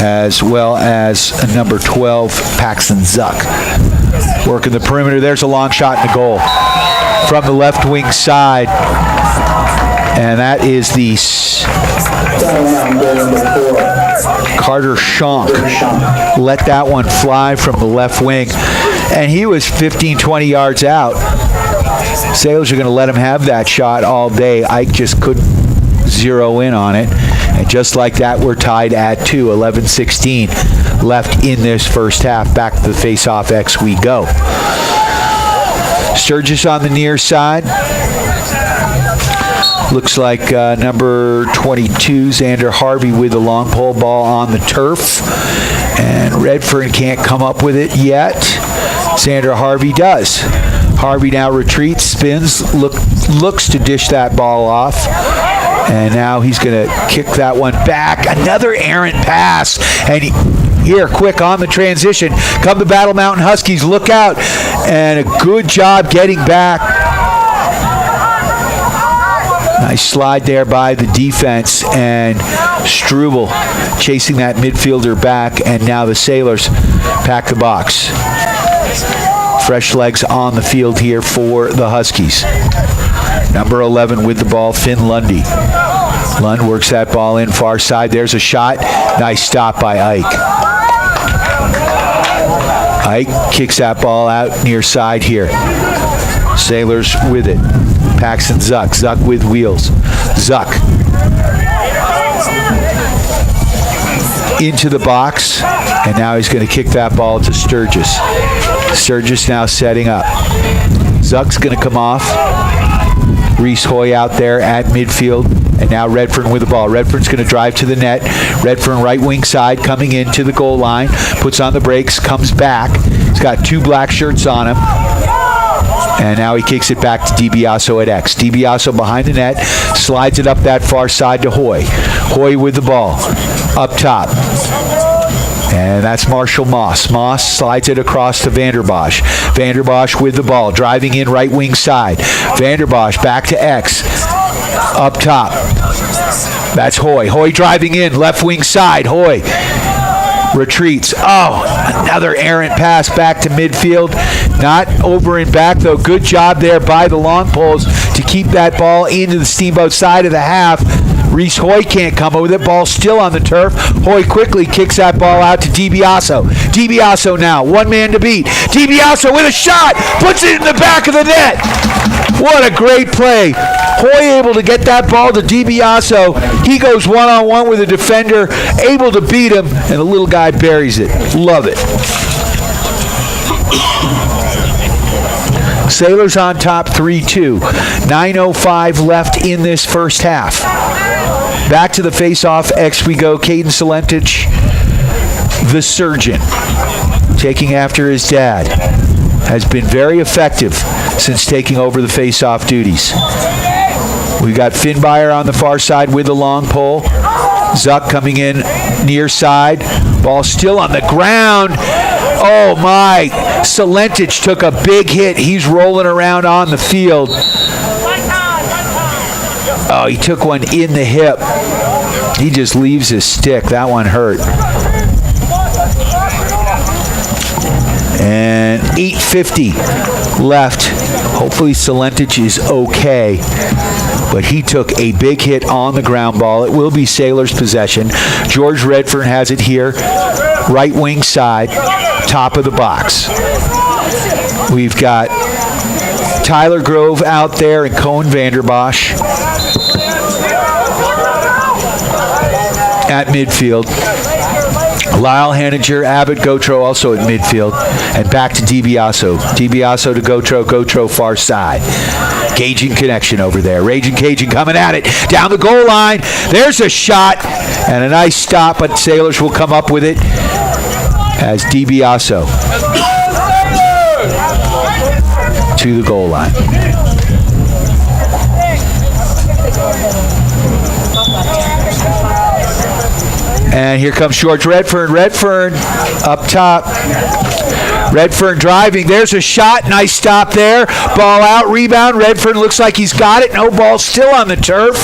as well as number 12, Paxton Zuck. Working the perimeter. There's a long shot in the goal from the left wing side. And that is the Carter Schonk. Let that one fly from the left wing. And he was 15, 20 yards out. Sailors are going to let him have that shot all day. Ike just couldn't zero in on it. And just like that, we're tied at 2, 11-16 left in this first half. Back to the face-off X we go. Sturgis on the near side. Looks like number 22, Xander Harvey, with the long pole ball on the turf. And Redfern can't come up with it yet. Xander Harvey does. Harvey now retreats, spins, looks to dish that ball off. And now he's going to kick that one back. Another errant pass. And here, quick on the transition. Come the Battle Mountain Huskies. Look out. And a good job getting back. Nice slide there by the defense. And Struble chasing that midfielder back. And now the Sailors pack the box. Fresh legs on the field here for the Huskies. Number 11 with the ball, Finn Lundy. Lund works that ball in far side. There's a shot. Nice stop by Ike. Ike kicks that ball out near side here. Sailors with it. Paxton Zuck. Zuck with wheels. Zuck into the box. And now he's going to kick that ball to Sturgis. Sturgis now setting up. Zuck's going to come off. Reese Hoy out there at midfield. And now Redfern with the ball. Redfern's going to drive to the net. Redfern right wing side coming into the goal line. Puts on the brakes. Comes back. He's got 2 black shirts on him. And now he kicks it back to DiBiaso at X. DiBiaso behind the net. Slides it up that far side to Hoy. Hoy with the ball. Up top. And that's Marshall Moss. Moss slides it across to Vanderbosch. Vanderbosch with the ball, driving in right wing side. Vanderbosch back to X. Up top. That's Hoy. Hoy driving in, left wing side. Hoy retreats. Oh, another errant pass back to midfield. Not over and back, though. Good job there by the long poles to keep that ball into the Steamboat side of the half. Reese Hoy can't come with it. Ball still on the turf. Hoy quickly kicks that ball out to DiBiaso. DiBiaso now, one man to beat. DiBiaso with a shot, puts it in the back of the net. What a great play. Hoy able to get that ball to DiBiaso. He goes one-on-one with a defender, able to beat him, and the little guy buries it. Love it. Sailors on top 3-2. 9:05 left in this first half. Back to the face-off X we go. Caden Solentich, the surgeon, taking after his dad, has been very effective since taking over the face-off duties. We've got Finbyer on the far side with the long pole. Zuck coming in near side. Ball still on the ground. Oh my, Solentich took a big hit. He's rolling around on the field. Oh, he took one in the hip. He just leaves his stick. That one hurt. And 8:50 left. Hopefully Solentich is okay. But he took a big hit on the ground ball. It will be Sailors' possession. George Redfern has it here. Right wing side, top of the box. We've got Tyler Grove out there and Cohen Vanderbosch at midfield. Lyle Henninger, Abbott Gotro also at midfield. And back to DiBiaso. DiBiaso to Gotro, Gotro far side. Gauging connection over there. Raging Cajun coming at it. Down the goal line. There's a shot. And a nice stop, but Sailors will come up with it as DiBiaso to the goal line. And here comes George Redfern. Redfern up top. Redfern driving. There's a shot. Nice stop there. Ball out. Rebound. Redfern looks like he's got it. No ball still on the turf.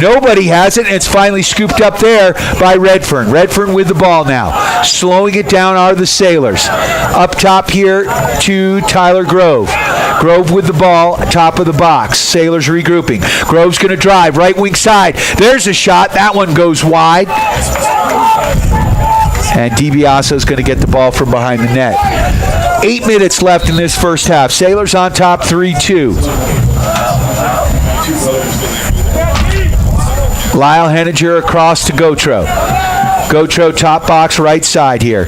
Nobody has it, and it's finally scooped up there by Redfern. Redfern with the ball now. Slowing it down are the Sailors. Up top here to Tyler Grove. Grove with the ball, top of the box. Sailors regrouping. Grove's going to drive, right wing side. There's a shot. That one goes wide. And DiBiaso's going to get the ball from behind the net. 8 minutes left in this first half. Sailors on top 3-2. Lyle Henninger across to Gautreau. Gautreau top box right side here.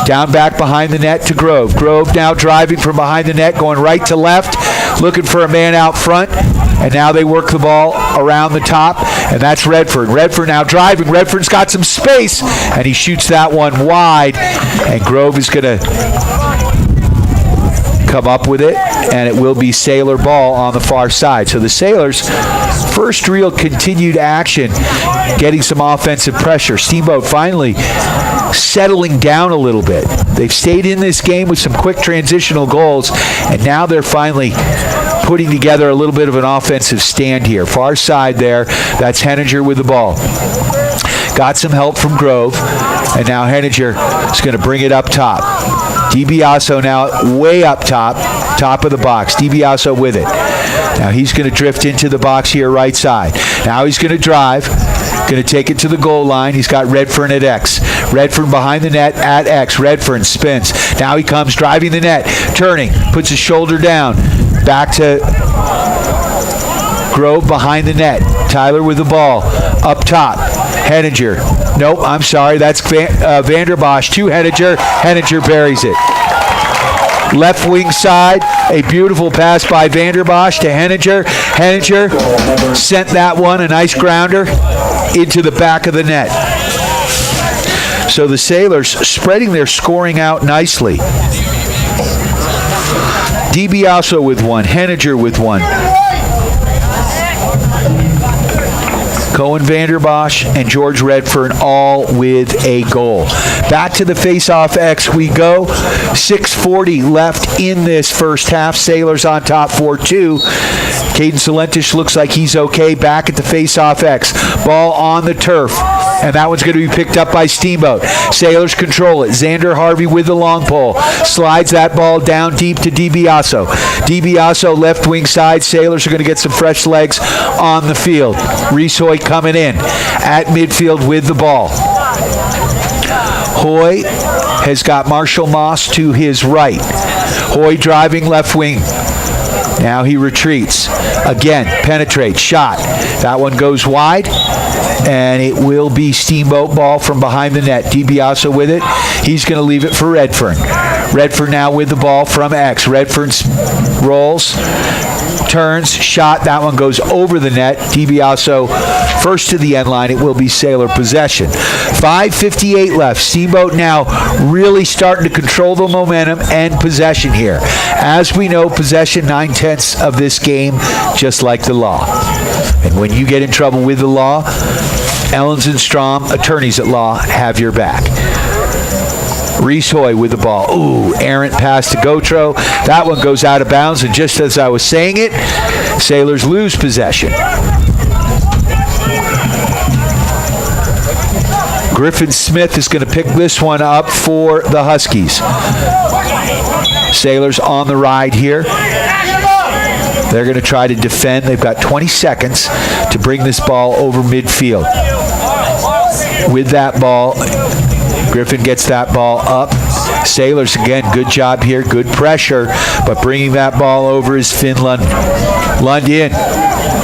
Down back behind the net to Grove. Grove now driving from behind the net, going right to left, looking for a man out front. And now they work the ball around the top, and that's Redford. Redford now driving. Redford's got some space, and he shoots that one wide. And Grove is going to come up with it, and it will be Sailor ball on the far side. So the Sailors' first real continued action, getting some offensive pressure. Steamboat finally settling down a little bit. They've stayed in this game with some quick transitional goals, and now they're finally putting together a little bit of an offensive stand here. Far side there, that's Henninger with the ball. Got some help from Grove, and now Henninger is going to bring it up top. DiBiaso now way up top of the box. DiBiaso with it. Now he's going to drift into the box here right side. Now he's going to drive. Going to take it to the goal line. He's got Redfern at X. Redfern behind the net at X. Redfern spins. Now he comes driving the net. Turning. Puts his shoulder down. Back to Grove behind the net. Tyler with the ball. Up top. Henninger. Nope, I'm sorry. That's Vanderbosch to Henninger. Henninger buries it. Left wing side, a beautiful pass by Vanderbosch to Henninger. Henninger sent that one, a nice grounder, into the back of the net. So the Sailors spreading their scoring out nicely. DiBiaso with one, Henninger with one. Cohen Vanderbosch and George Redfern all with a goal. Back to the face-off X we go. 6:40 left in this first half. Sailors on top 4-2. Caden Salentish looks like he's okay. Back at the face-off X. Ball on the turf. And that one's going to be picked up by Steamboat. Sailors control it. Xander Harvey with the long pole. Slides that ball down deep to DiBiaso. DiBiaso left wing side. Sailors are going to get some fresh legs on the field. Reese Hoy coming in at midfield with the ball. Hoy has got Marshall Moss to his right. Hoy driving left wing. Now he retreats. Again, penetrates, shot. That one goes wide, and it will be Steamboat ball from behind the net. DiBiaso with it. He's going to leave it for Redfern. Redfern now with the ball from X. Redfern rolls, turns, shot. That one goes over the net. DiBiaso first to the end line. It will be Sailor possession. 5:58 left. Steamboat now really starting to control the momentum and possession here. As we know, possession 9/10 of this game, just like the law. And when you get in trouble with the law, Ellens and Strom, attorneys at law, have your back. Reese Hoy with the ball. Ooh, errant pass to Gautreau. That one goes out of bounds, and just as I was saying it, Sailors lose possession. Griffin Smith is going to pick this one up for the Huskies. Sailors on the ride here. They're going to try to defend. They've got 20 seconds to bring this ball over midfield. With that ball, Griffin gets that ball up. Sailors, again, good job here, good pressure, but bringing that ball over is Finn Lund. Lund in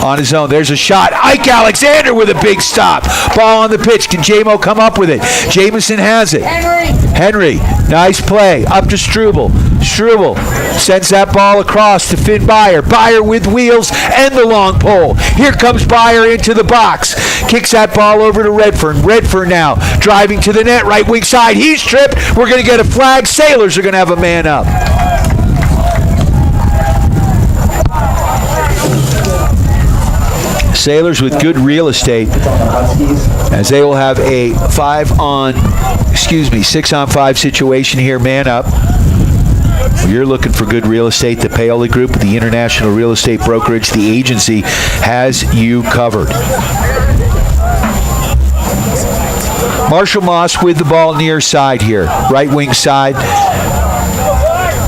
on his own. There's a shot. Ike Alexander with a big stop. Ball on the pitch. Can J-Mo come up with it? Jamison has it. Henry, nice play. Up to Struble. Struble sends that ball across to Finn Byer. Byer with wheels and the long pole. Here comes Byer into the box. Kicks that ball over to Redfern. Redfern now driving to the net, right wing side. He's tripped. We're going to get a flag. Sailors are going to have a man up. Sailors with good real estate, as they will have a 6-on-5 situation here, man up. You're looking for good real estate. The Paoli Group, the international real estate brokerage, the agency has you covered. Marshall Moss with the ball near side here. Right wing side,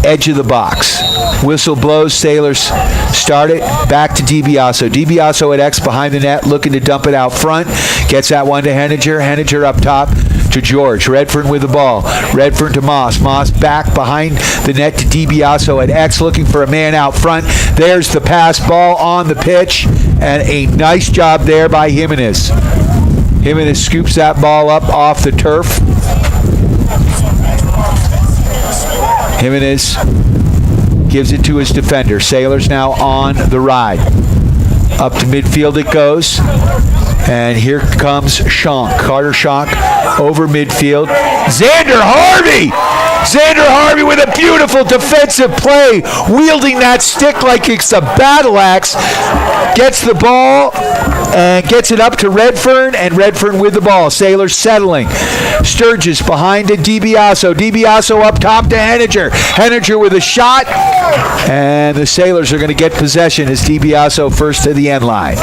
edge of the box. Whistle blows. Sailors start it. Back to DiBiaso. DiBiaso at X behind the net, looking to dump it out front. Gets that one to Henninger. Henninger up top to George. Redfern with the ball. Redfern to Moss. Moss back behind the net to DiBiaso at X, looking for a man out front. There's the pass. Ball on the pitch, And a nice job there by Jimenez. Jimenez scoops that ball up off the turf. Jimenez gives it to his defender. Sailors now on the ride. Up to midfield it goes. And here comes Schonk. Carter Schonk over midfield. Xander Harvey! Xander Harvey with a beautiful defensive play, wielding that stick like it's a battle axe. Gets the ball and gets it up to Redfern, and Redfern with the ball. Sailors settling. Sturgis behind to DiBiaso. DiBiaso up top to Henniger. Henniger with a shot, and the Sailors are going to get possession as DiBiaso first to the end line.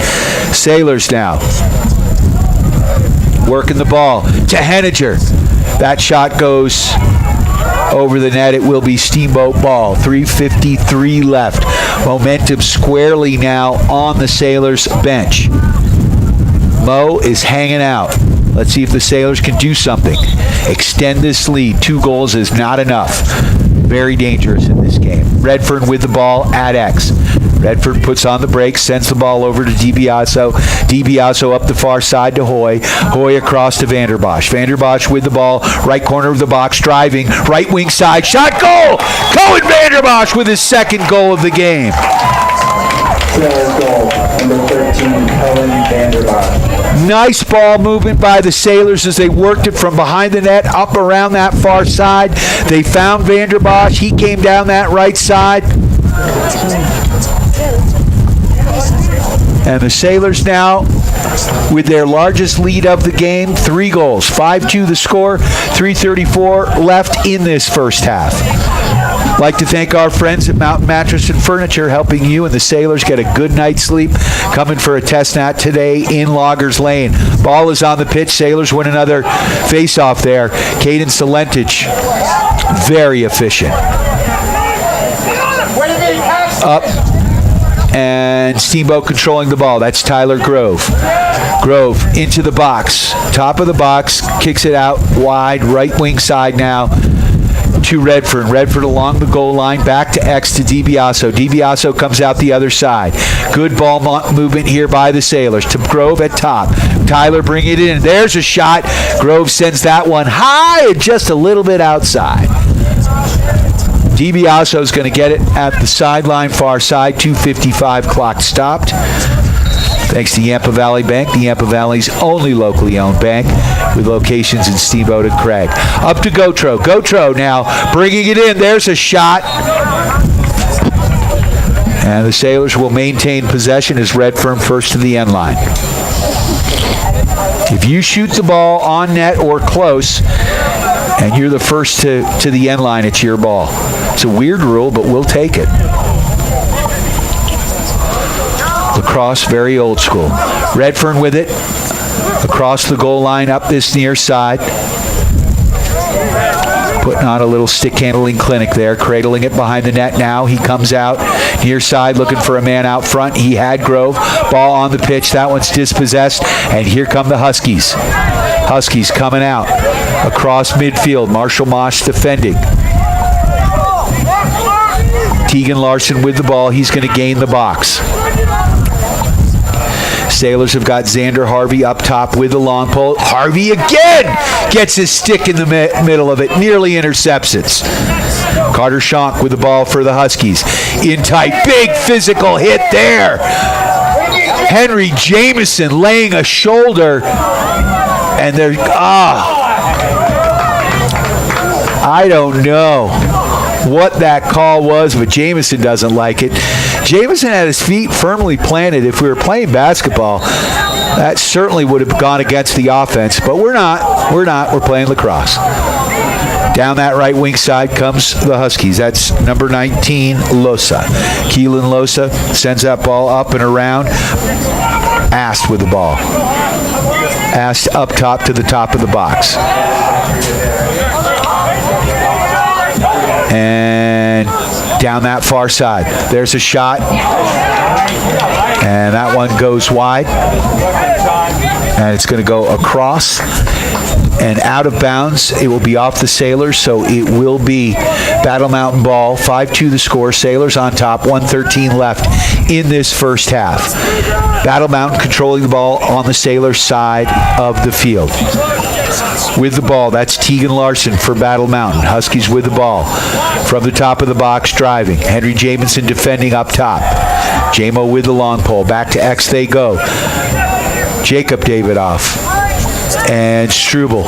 Sailors now working the ball to Henniger. That shot goes over the net. It will be Steamboat ball. 3:53 left. Momentum squarely now on the Sailors bench. Mo is hanging out. Let's see if the Sailors can do something. Extend this lead. 2 goals is not enough. Very dangerous in this game. Redfern with the ball at X. Redford puts on the brakes, sends the ball over to DiBiaso. DiBiaso up the far side to Hoy. Hoy across to Vanderbosch. Vanderbosch with the ball, right corner of the box, driving, right wing side, shot, goal! Cohen Vanderbosch with his second goal of the game.
Sailors goal, number 13, Cohen Vanderbosch.
Nice ball movement by the Sailors as they worked it from behind the net up around that far side. They found Vanderbosch. He came down that right side. And the Sailors now with their largest lead of the game, 3 goals. 5-2 the score, 3:34 left in this first half. I'd like to thank our friends at Mountain Mattress and Furniture, helping you and the Sailors get a good night's sleep. Coming for a test nat today in Loggers Lane. Ball is on the pitch. Sailors win another face-off there. Caden Salentich, very efficient. Up. And Steamboat controlling the ball. That's Tyler Grove. Grove into the box. Top of the box. Kicks it out wide. Right wing side now to Redford. Redford along the goal line. Back to X to DiBiaso. DiBiaso comes out the other side. Good ball movement here by the Sailors. To Grove at top. Tyler bringing it in. There's a shot. Grove sends that one high and just a little bit outside. DiBiaso is going to get it at the sideline, far side. 2:55 clock stopped. Thanks to Yampa Valley Bank, the Yampa Valley's only locally owned bank with locations in Steamboat and Craig. Up to Gotro. Gotro now bringing it in. There's a shot. And the Sailors will maintain possession as Redfern first to the end line. If you shoot the ball on net or close, and you're the first to the end line, it's your ball. It's a weird rule, but we'll take it. Lacrosse, very old school. Redfern with it. Across the goal line, up this near side. Putting on a little stick handling clinic there, cradling it behind the net now. He comes out near side looking for a man out front. He had Grove. Ball on the pitch. That one's dispossessed. And here come the Huskies. Huskies coming out across midfield. Marshall Mosh defending. Tegan Larson with the ball. He's going to gain the box. Sailors have got Xander Harvey up top with the long pole. Harvey again gets his stick in the middle of it. Nearly intercepts it. Carter Schonk with the ball for the Huskies. In tight. Big physical hit there. Henry Jameson laying a shoulder. And they're... I don't know what that call was, but Jameson doesn't like it. Jameson had his feet firmly planted. If we were playing basketball, that certainly would have gone against the offense, but we're not. We're playing lacrosse. Down that right wing side comes the Huskies. That's number 19, Losa. Keelan Losa sends that ball up and around. Ast with the ball. Ast up top to the top of the box. And down that far side. There's a shot. And that one goes wide. And it's going to go across and out of bounds. It will be off the Sailors, so it will be Battle Mountain ball. 5-2 the score. Sailors on top. 1:13 left in this first half. Battle Mountain controlling the ball on the Sailors side of the field. With the ball, that's Tegan Larson for Battle Mountain. Huskies with the ball. From the top of the box, driving. Henry Jamison defending up top. Jamo with the long pole. Back to X they go. Jacob Davidoff. And Struble.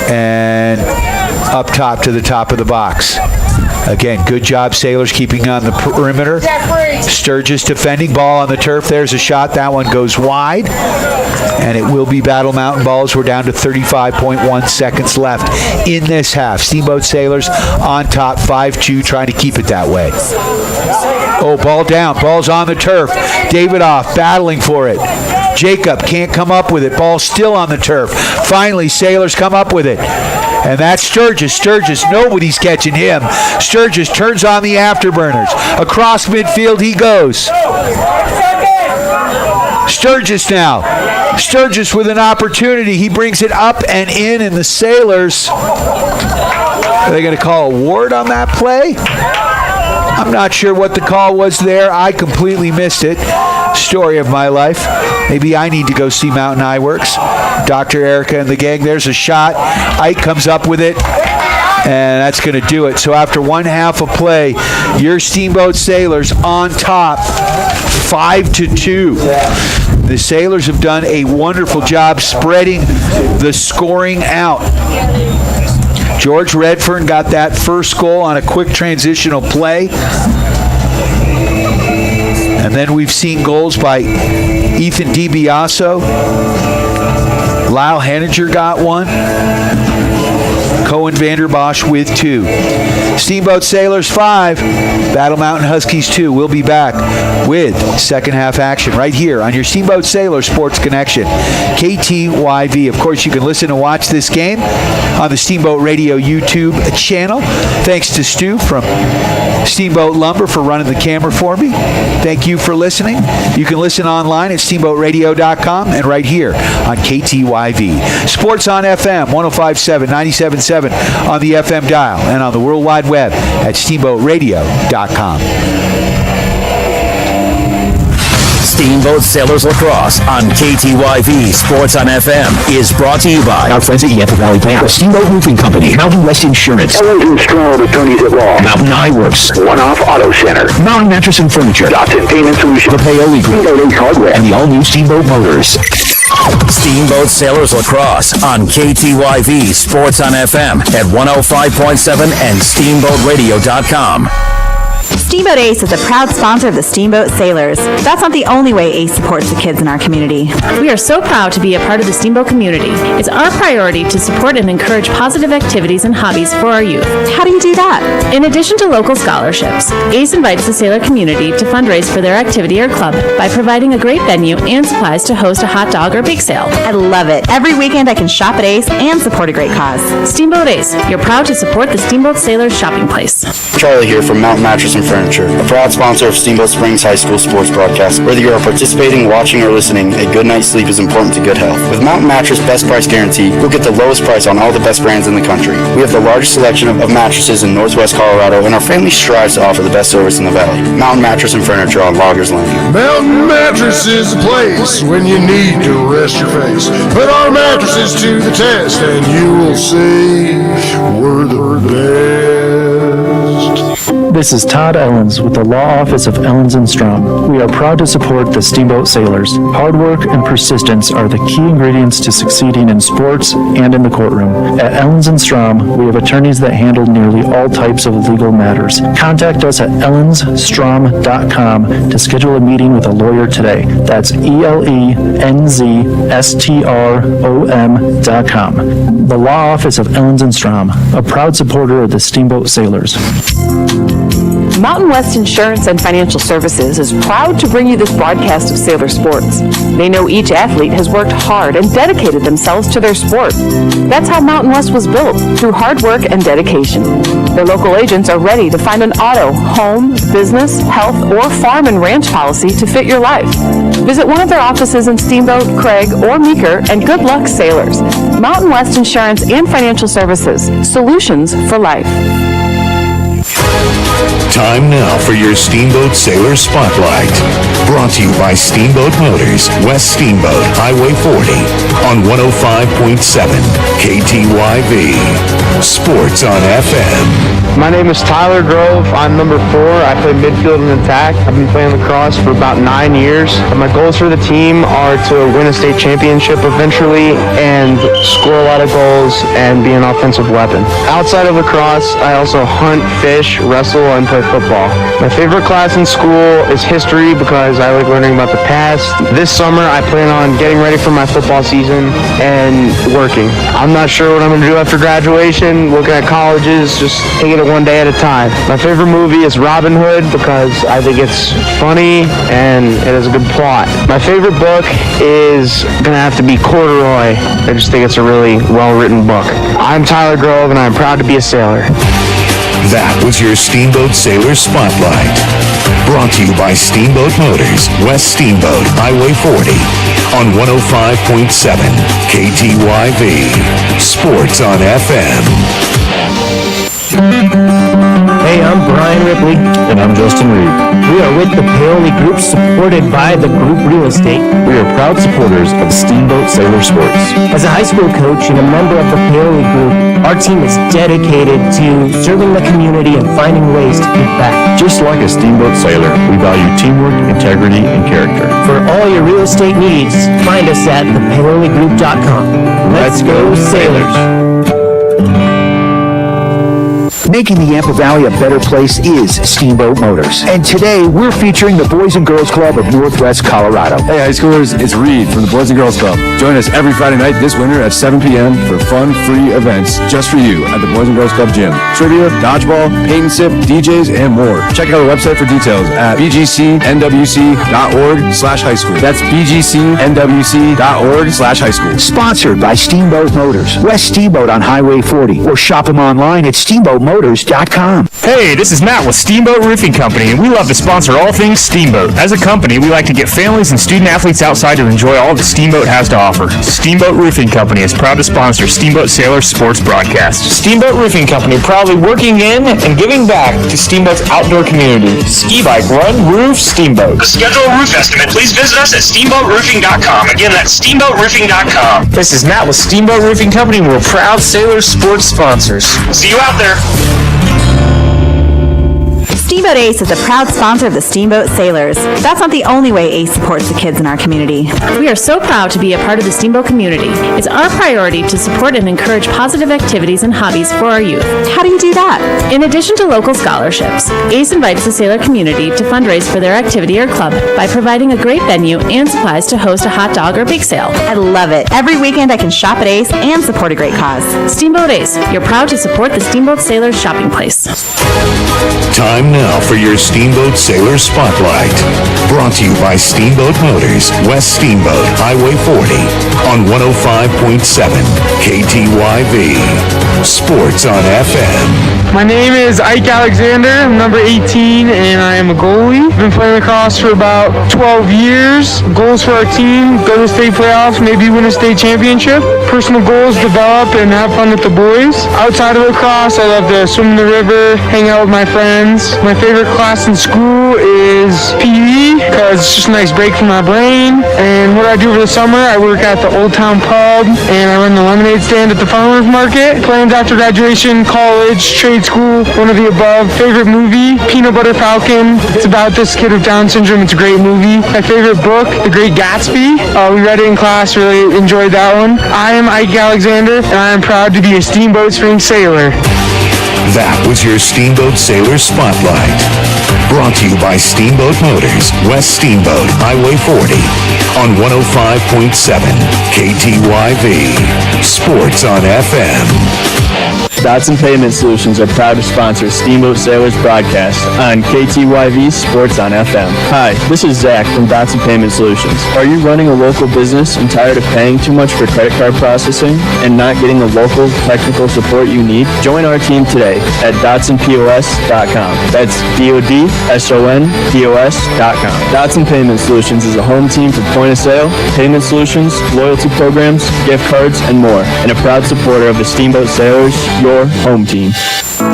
And up top to the top of the box. Again, good job, Sailors, keeping on the perimeter. Sturgis defending, ball on the turf. There's a shot. That one goes wide. And it will be Battle Mountain balls. We're down to 35.1 seconds left in this half. Steamboat Sailors on top, 5-2, trying to keep it that way. Oh, ball down. Ball's on the turf. Davidoff battling for it. Jacob can't come up with it. Ball still on the turf. Finally, Sailors come up with it. And that's Sturgis. Sturgis, nobody's catching him. Sturgis turns on the afterburners. Across midfield he goes. Sturgis now. Sturgis with an opportunity. He brings it up and in, and the Sailors, are they going to call a ward on that play? I'm not sure what the call was there. I completely missed it. Story of my life. Maybe I need to go see Mountain Eye Works. Dr. Erica and the gang. There's a shot. Ike comes up with it. And that's going to do it. So after one half of play, your Steamboat Sailors on top, 5-2. The Sailors have done a wonderful job spreading the scoring out. George Redfern got that first goal on a quick transitional play. And then we've seen goals by Ethan DiBiaso. Lyle Henninger got one. Cohen Vanderbosch with 2. Steamboat Sailors 5, Battle Mountain Huskies 2. We'll be back with second half action right here on your Steamboat Sailors Sports Connection, KTYV. Of course, you can listen and watch this game on the Steamboat Radio YouTube channel. Thanks to Stu from Steamboat Lumber for running the camera for me. Thank you for listening. You can listen online at steamboatradio.com and right here on KTYV. Sports on FM, 105.7, 97.7 on the FM dial and on the World Wide Web at steamboatradio.com.
Steamboat Sailors Lacrosse on KTYV Sports on FM is brought to you by our friends at Yampa Valley Bank, the Steamboat Roofing Company, Mountain West Insurance,
Ellington Strong Attorneys at Law,
Mountain Eye Works,
One-Off Auto Center,
Mountain Mattress and Furniture,
Dotson Payment Solutions,
the Paoli Group,
Steamboat Ace Hardware,
and the all-new Steamboat Motors. Steamboat Sailors Lacrosse on KTYV Sports on FM at 105.7 and steamboatradio.com.
Steamboat Ace is a proud sponsor of the Steamboat Sailors. That's not the only way Ace supports the kids in our community.
We are so proud to be a part of the Steamboat community. It's our priority to support and encourage positive activities and hobbies for our youth.
How do you do that?
In addition to local scholarships, Ace invites the sailor community to fundraise for their activity or club by providing a great venue and supplies to host a hot dog or bake sale.
I love it. Every weekend I can shop at Ace and support a great cause.
Steamboat Ace, you're proud to support the Steamboat Sailors shopping place.
Charlie here from Mountain Mattress and Furniture, a proud sponsor of Steamboat Springs High School sports broadcast. Whether you are participating, watching, or listening, a good night's sleep is important to good health. With Mountain Mattress Best Price Guarantee, you'll get the lowest price on all the best brands in the country. We have the largest selection of mattresses in Northwest Colorado, and our family strives to offer the best service in the valley. Mountain Mattress and Furniture on Loggers Lane.
Mountain Mattress is a place when you need to rest your face. Put our mattresses to the test, and you will see we're the best.
This is Todd Ellens with the Law Office of Ellens & Strom. We are proud to support the Steamboat Sailors. Hard work and persistence are the key ingredients to succeeding in sports and in the courtroom. At Ellens & Strom, we have attorneys that handle nearly all types of legal matters. Contact us at ellensstrom.com to schedule a meeting with a lawyer today. That's ELENZSTROM.com. The Law Office of Ellens & Strom, a proud supporter of the Steamboat Sailors.
Mountain West Insurance and Financial Services is proud to bring you this broadcast of Sailor Sports. They know each athlete has worked hard and dedicated themselves to their sport. That's how Mountain West was built, through hard work and dedication. Their local agents are ready to find an auto, home, business, health, or farm and ranch policy to fit your life. Visit one of their offices in Steamboat, Craig, or Meeker, and good luck, sailors. Mountain West Insurance and Financial Services. Solutions for life.
Time now for your Steamboat Sailor Spotlight. Brought to you by Steamboat Motors, West Steamboat, Highway 40, on 105.7 KTYV. Sports on FM.
My name is Tyler Grove. I'm number 4. I play midfield and attack. I've been playing lacrosse for about 9 years. My goals for the team are to win a state championship eventually and score a lot of goals and be an offensive weapon. Outside of lacrosse, I also hunt, fish, wrestle, and play football. My favorite class in school is history because I like learning about the past. This summer, I plan on getting ready for my football season and working. I'm not sure what I'm going to do after graduation, looking at colleges, just taking it one day at a time. My favorite movie is Robin Hood because I think it's funny and it has a good plot. My favorite book is going to have to be Corduroy. I just think it's a really well-written book. I'm Tyler Grove and I'm proud to be a sailor.
That was your Steamboat Sailor Spotlight. Brought to you by Steamboat Motors, West Steamboat, Highway 40, on 105.7 KTYV. Sports on FM.
Hey, I'm Brian Ripley.
And I'm Justin Reed.
We are with the Paoli Group, supported by the Group Real Estate.
We are proud supporters of Steamboat Sailor Sports.
As a high school coach and a member of the Paoli Group, our team is dedicated to serving the community and finding ways to give back.
Just like a Steamboat Sailor, we value teamwork, integrity, and character.
For all your real estate needs, find us at thepaoligroup.com. Let's go, Sailors!
Making the Yampa Valley a better place is Steamboat Motors. And today, we're featuring the Boys and Girls Club of Northwest Colorado.
Hey, high schoolers, it's Reed from the Boys and Girls Club. Join us every Friday night this winter at 7 p.m. for fun, free events just for you at the Boys and Girls Club gym. Trivia, dodgeball, paint and sip, DJs, and more. Check out our website for details at bgcnwc.org/high school. That's bgcnwc.org/high school.
Sponsored by Steamboat Motors, West Steamboat on Highway 40, or shop them online at steamboatmotors.com.
Hey, this is Matt with Steamboat Roofing Company, and we love to sponsor all things Steamboat. As a company, we like to get families and student athletes outside to enjoy all that Steamboat has to offer. Steamboat Roofing Company is proud to sponsor Steamboat Sailor Sports broadcast.
Steamboat Roofing Company, proudly working in and giving back to Steamboat's outdoor community. Ski bike run, roof, Steamboat.
To schedule a roof estimate, please visit us at steamboatroofing.com. Again, that's steamboatroofing.com.
This is Matt with Steamboat Roofing Company. We're proud Sailor Sports sponsors.
See you out there.
Steamboat Ace is a proud sponsor of the Steamboat Sailors. That's not the only way Ace supports the kids in our community.
We are so proud to be a part of the Steamboat community. It's our priority to support and encourage positive activities and hobbies for our youth.
How do you do that?
In addition to local scholarships, ACE invites the sailor community to fundraise for their activity or club by providing a great venue and supplies to host a hot dog or bake sale.
I love it. Every weekend I can shop at Ace and support a great cause.
Steamboat Ace, you're proud to support the Steamboat Sailors shopping place.
Time now for your Steamboat Sailor Spotlight. Brought to you by Steamboat Motors, West Steamboat, Highway 40, on 105.7 KTYV. Sports on FM.
My name is Ike Alexander. I'm number 18 and I am a goalie. I've been playing lacrosse for about 12 years. Goals for our team: go to state playoffs, maybe win a state championship. Personal goals: develop and have fun with the boys. Outside of lacrosse, I love to swim in the river, hang out with my friends. My favorite class in school is PE because it's just a nice break from my brain. And what I do over the summer, I work at the Old Town Pub and I run the lemonade stand at the farmers market. Plans after graduation: college, trade school, one of the above. Favorite movie: Peanut Butter Falcon. It's about this kid with Down syndrome. It's a great movie. My favorite book: The Great Gatsby. We read it in class, really enjoyed that one. I am Ike Alexander and I am proud to be a Steamboat Spring Sailor.
That was your Steamboat Sailor Spotlight. Brought to you by Steamboat Motors, West Steamboat, Highway 40, on 105.7 KTYV. Sports on FM.
Dotson Payment Solutions are proud to sponsor Steamboat Sailors broadcast on KTYV Sports on FM. Hi, this is Zach from Dotson Payment Solutions. Are you running a local business and tired of paying too much for credit card processing and not getting the local technical support you need? Join our team today at DotsonPOS.com. That's DOTSONPOS.com. Dotson Payment Solutions is a home team for point of sale, payment solutions, loyalty programs, gift cards, and more, and a proud supporter of the Steamboat Sailors, your home team.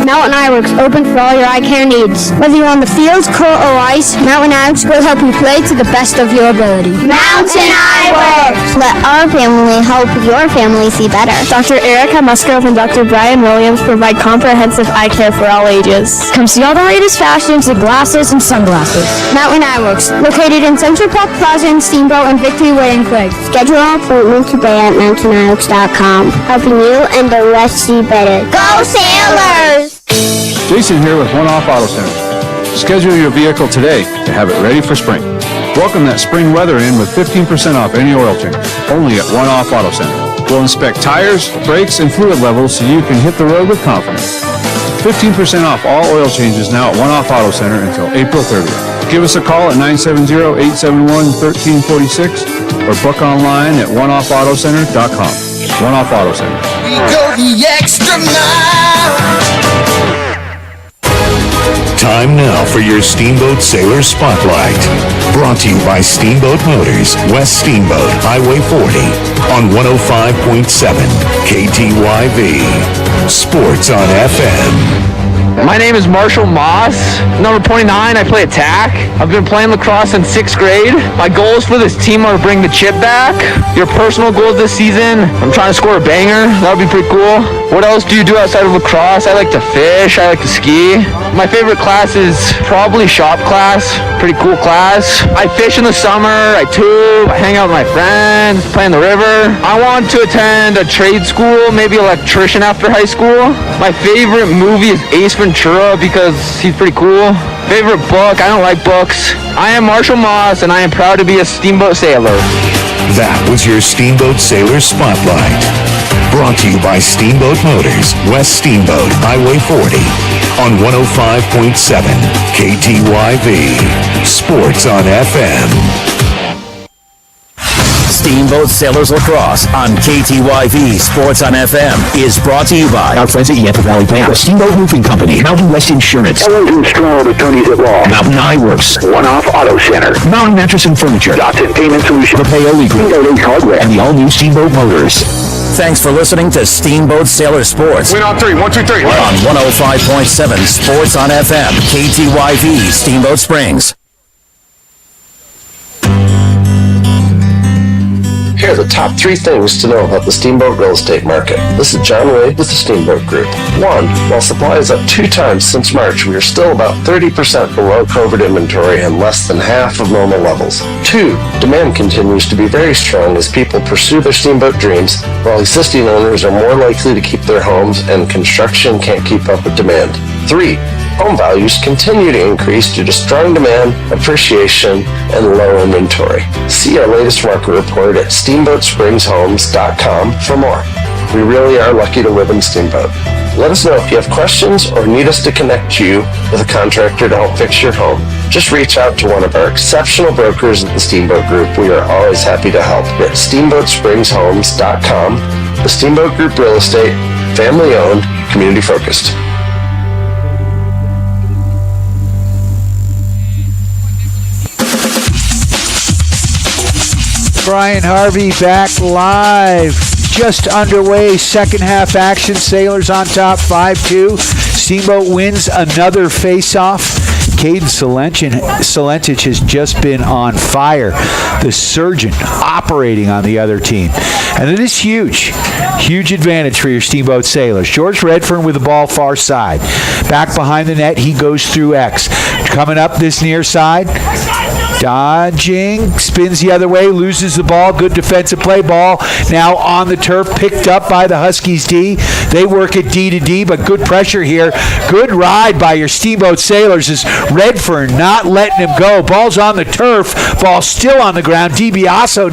Mountain Eyeworks, open for all your eye care needs. Whether you're on the field, court, or ice, Mountain Eyeworks will help you play to the best of your ability. Mountain Eyeworks! Let our family help your family see better.
Dr. Erica Musgrove and Dr. Brian Williams provide comprehensive eye care for all ages.
Come see all the latest fashions in glasses and sunglasses. Mountain Eyeworks, located in Central Park Plaza in Steamboat and Victory Way in Craig. Schedule an appointment today at MountainEyeworks.com, helping you and the rest see better. Go Sailors!
Jason here with One Off Auto Center. Schedule your vehicle today to have it ready for spring. Welcome that spring weather in with 15% off any oil change, only at One Off Auto Center. We'll inspect tires, brakes, and fluid levels so you can hit the road with confidence. 15% off all oil changes now at One Off Auto Center until April 30th. Give us a call at 970-871-1346 or book online at oneoffautocenter.com. One Off Auto Center.
We go the extra mile.
Time now for your Steamboat Sailor Spotlight. Brought to you by Steamboat Motors, West Steamboat, Highway 40, on 105.7 KTYV. Sports on FM.
My name is Marshall Moss, number 29. I play attack. I've been playing lacrosse since 6th grade. My goals for this team are to bring the chip back. Your personal goals this season? I'm trying to score a banger. That would be pretty cool. What else do you do outside of lacrosse? I like to fish. I like to ski. My favorite class is probably shop class. Pretty cool class. I fish in the summer. I tube. I hang out with my friends. Play in the river. I want to attend a trade school, maybe electrician after high school. My favorite movie is Ace Ventura because he's pretty cool. Favorite book? I don't like books. I am Marshall Moss, and I am proud to be a Steamboat Sailor.
That was your Steamboat Sailor Spotlight. Brought to you by Steamboat Motors, West Steamboat, Highway 40, on 105.7 KTYV. Sports on FM.
Steamboat Sailors Lacrosse on KTYV Sports on FM is brought to you by
our friends at Yampa Valley Bank, Steamboat Roofing Company, Mountain West Insurance,
Ellington Strong Attorneys at Law,
Mountain Eyeworks,
One Off Auto Center,
Mountain Mattress and Furniture,
Dotson Payment Solutions,
the Paoli Group,
Steamboat Hardware,
and the all-new Steamboat Motors.
Thanks for listening to Steamboat Sailor Sports.
Win on three. 1, 2, 3.
On 105.7 Sports on FM, KTYV, Steamboat Springs.
Here are the top 3 things to know about the Steamboat real estate market. This is John Wade with the Steamboat Group. 1. While supply is up 2 times since March, we are still about 30% below COVID inventory and less than half of normal levels. 2. Demand continues to be very strong as people pursue their steamboat dreams, while existing owners are more likely to keep their homes and construction can't keep up with demand. 3. Home values continue to increase due to strong demand, appreciation, and low inventory. See our latest market report at steamboatspringshomes.com for more. We really are lucky to live in Steamboat. Let us know if you have questions or need us to connect you with a contractor to help fix your home. Just reach out to one of our exceptional brokers at the Steamboat Group. We are always happy to help. At steamboatspringshomes.com. The Steamboat Group Real Estate, family owned, community focused.
Brian Harvey back live. Just underway, second half action. Sailors on top, 5-2. Steamboat wins another face-off. Caden Salentich has just been on fire. The surgeon operating on the other team. And it is huge. Huge advantage for your Steamboat Sailors. George Redfern with the ball far side. Back behind the net, he goes through X. Coming up this near side. Dodging, spins the other way, loses the ball. Good defensive play. Ball now on the turf, picked up by the Huskies D. They work it D to D, but good pressure here. Good ride by your Steamboat Sailors as Redfern not letting him go. Ball's on the turf, ball still on the ground. DiBiaso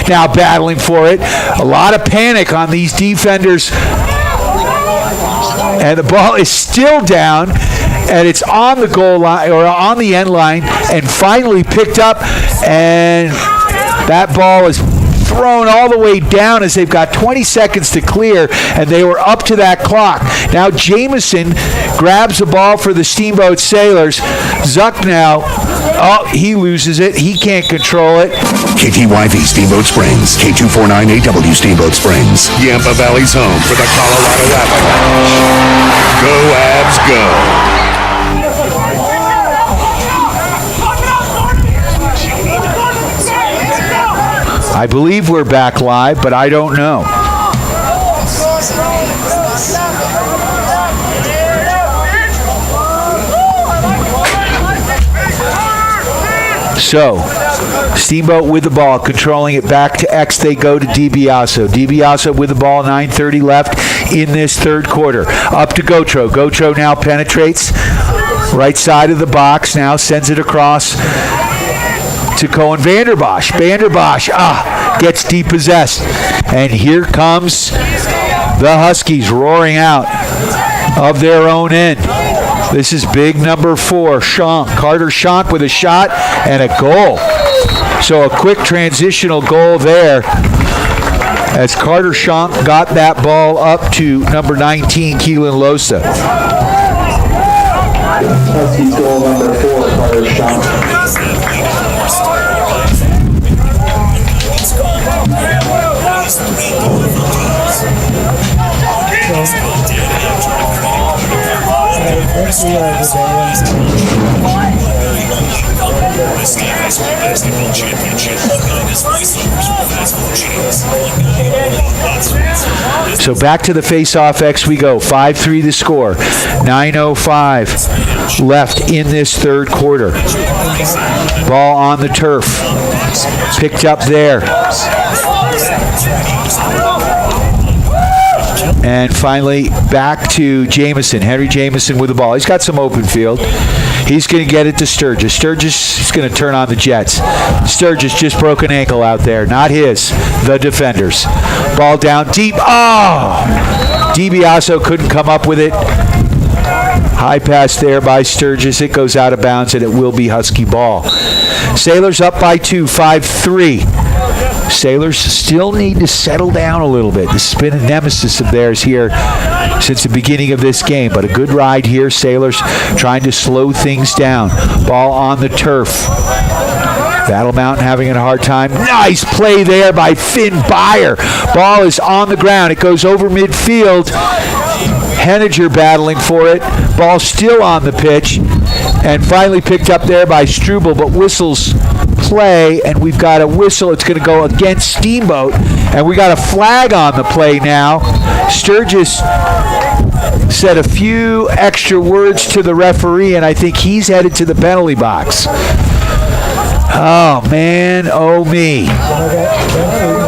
now battling for it. A lot of panic on these defenders And the ball is still down, and it's on the goal line, or on the end line, and finally picked up, and that ball is thrown all the way down as they've got 20 seconds to clear, and they were up to that clock. Now Jameson grabs the ball for the Steamboat Sailors. Zuck now, he loses it. He can't control it.
KTYV Steamboat Springs, K249AW Steamboat Springs, Yampa Valley's home for the Colorado Avalanche. Go Avs, go!
I believe we're back live, but I don't know. So, Steamboat with the ball, controlling it back to X. They go to DiBiase. DiBiase with the ball, 9:30 left in this third quarter. Up to Gautreaux. Gautreaux now penetrates right side of the box, now sends it across to Cohen Vanderbosch. Vanderbosch gets depossessed. And here comes the Huskies roaring out of their own end. This is big number 4, Schank. Carter Schank with a shot and a goal. So a quick transitional goal there as Carter Schank got that ball up to number 19, Keelan Losa.
Huskies goal number 4, Carter Schank.
So back to the face-off X we go. 5-3 the score. 9:05 left in this third quarter. Ball on the turf. Picked up there. And finally, back to Jameson. Henry Jameson with the ball. He's got some open field. He's going to get it to Sturgis. Sturgis is going to turn on the Jets. Sturgis just broke an ankle out there. Not his. The defenders. Ball down deep. DiBiase couldn't come up with it. High pass there by Sturgis. It goes out of bounds, and it will be Husky ball. Sailors up by 2, 5-3. Sailors still need to settle down a little bit. This has been a nemesis of theirs here since the beginning of this game, but a good ride here. Sailors trying to slow things down. Ball on the turf. Battle Mountain having a hard time. Nice play there by Finn Byer. Ball is on the ground. It goes over midfield. Henniger battling for it. Ball still on the pitch. And finally picked up there by Struble, but whistles play, and we've got a whistle. It's going to go against Steamboat, and we got a flag on the play now. Sturgis said a few extra words to the referee, and I think he's headed to the penalty box. Oh, man. Oh, me.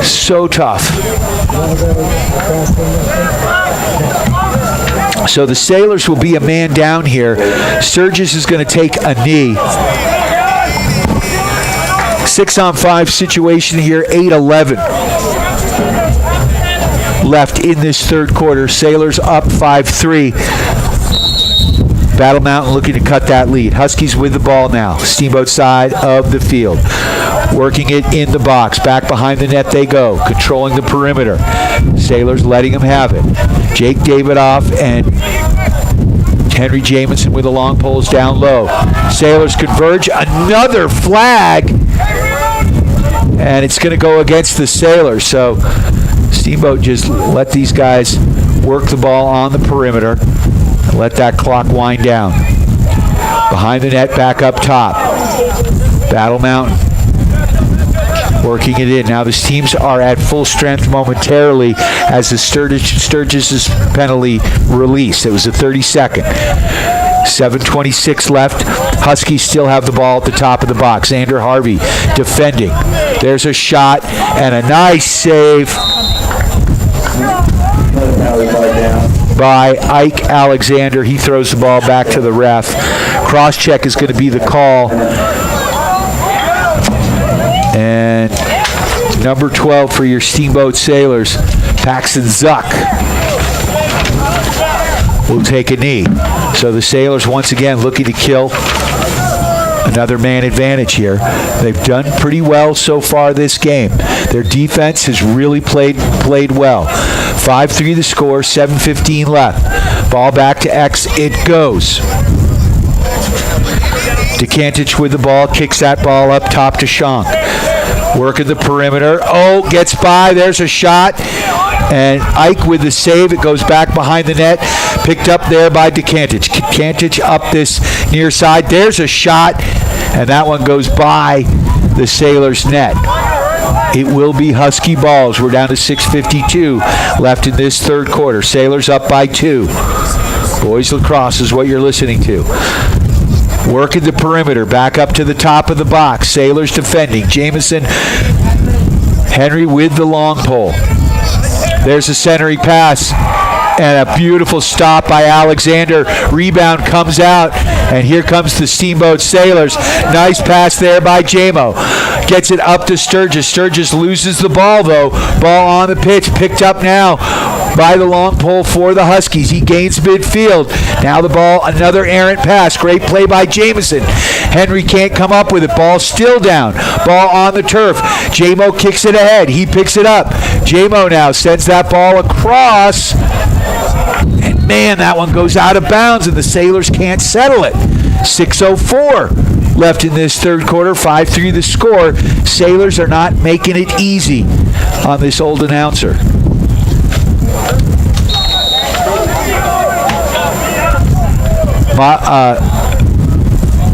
So tough. So the Sailors will be a man down here. Sturgis is going to take a knee. 6-on-5 situation here, 8-11 left in this third quarter. Sailors up 5-3. Battle Mountain looking to cut that lead. Huskies with the ball now. Steamboat side of the field. Working it in the box. Back behind the net they go. Controlling the perimeter. Sailors letting them have it. Jake Davidoff and Henry Jameson with the long poles down low. Sailors converge. Another flag. And it's going to go against the Sailors. So Steamboat just let these guys work the ball on the perimeter and let that clock wind down. Behind the net, back up top. Battle Mountain working it in. Now, these teams are at full strength momentarily as the Sturgis' penalty released. It was a 30-second. 7:26 left. Huskies still have the ball at the top of the box. Xander Harvey defending. There's a shot and a nice save by Ike Alexander. He throws the ball back to the ref. Cross-check is going to be the call. And number 12 for your Steamboat Sailors, Paxton Zuck, will take a knee. So the Sailors once again looking to kill another man advantage here. They've done pretty well so far this game. Their defense has really played well. 5-3 the score, 7:15 left. Ball back to X, it goes. Dekantich with the ball, kicks that ball up top to Shank. Working the perimeter. Oh, gets by. There's a shot. And Ike with the save. It goes back behind the net. Picked up there by Dekantich. Dekantich up this near side. There's a shot. And that one goes by the Sailors' net. It will be Husky balls. We're down to 6:52 left in this third quarter. Sailors up by 2. Boys Lacrosse is what you're listening to. Working the perimeter, back up to the top of the box. Sailors defending. Jamison, Henry with the long pole. There's a centering pass. And a beautiful stop by Alexander. Rebound comes out. And here comes the Steamboat Sailors. Nice pass there by Jamo. Gets it up to Sturgis. Sturgis loses the ball, though. Ball on the pitch. Picked up now by the long pole for the Huskies. He gains midfield. Now the ball, another errant pass. Great play by Jamison. Henry can't come up with it. Ball still down. Ball on the turf. Jamo kicks it ahead. He picks it up. Jamo now sends that ball across. And man, that one goes out of bounds and the Sailors can't settle it. 6:04 left in this third quarter. 5-3 the score. Sailors are not making it easy on this old announcer.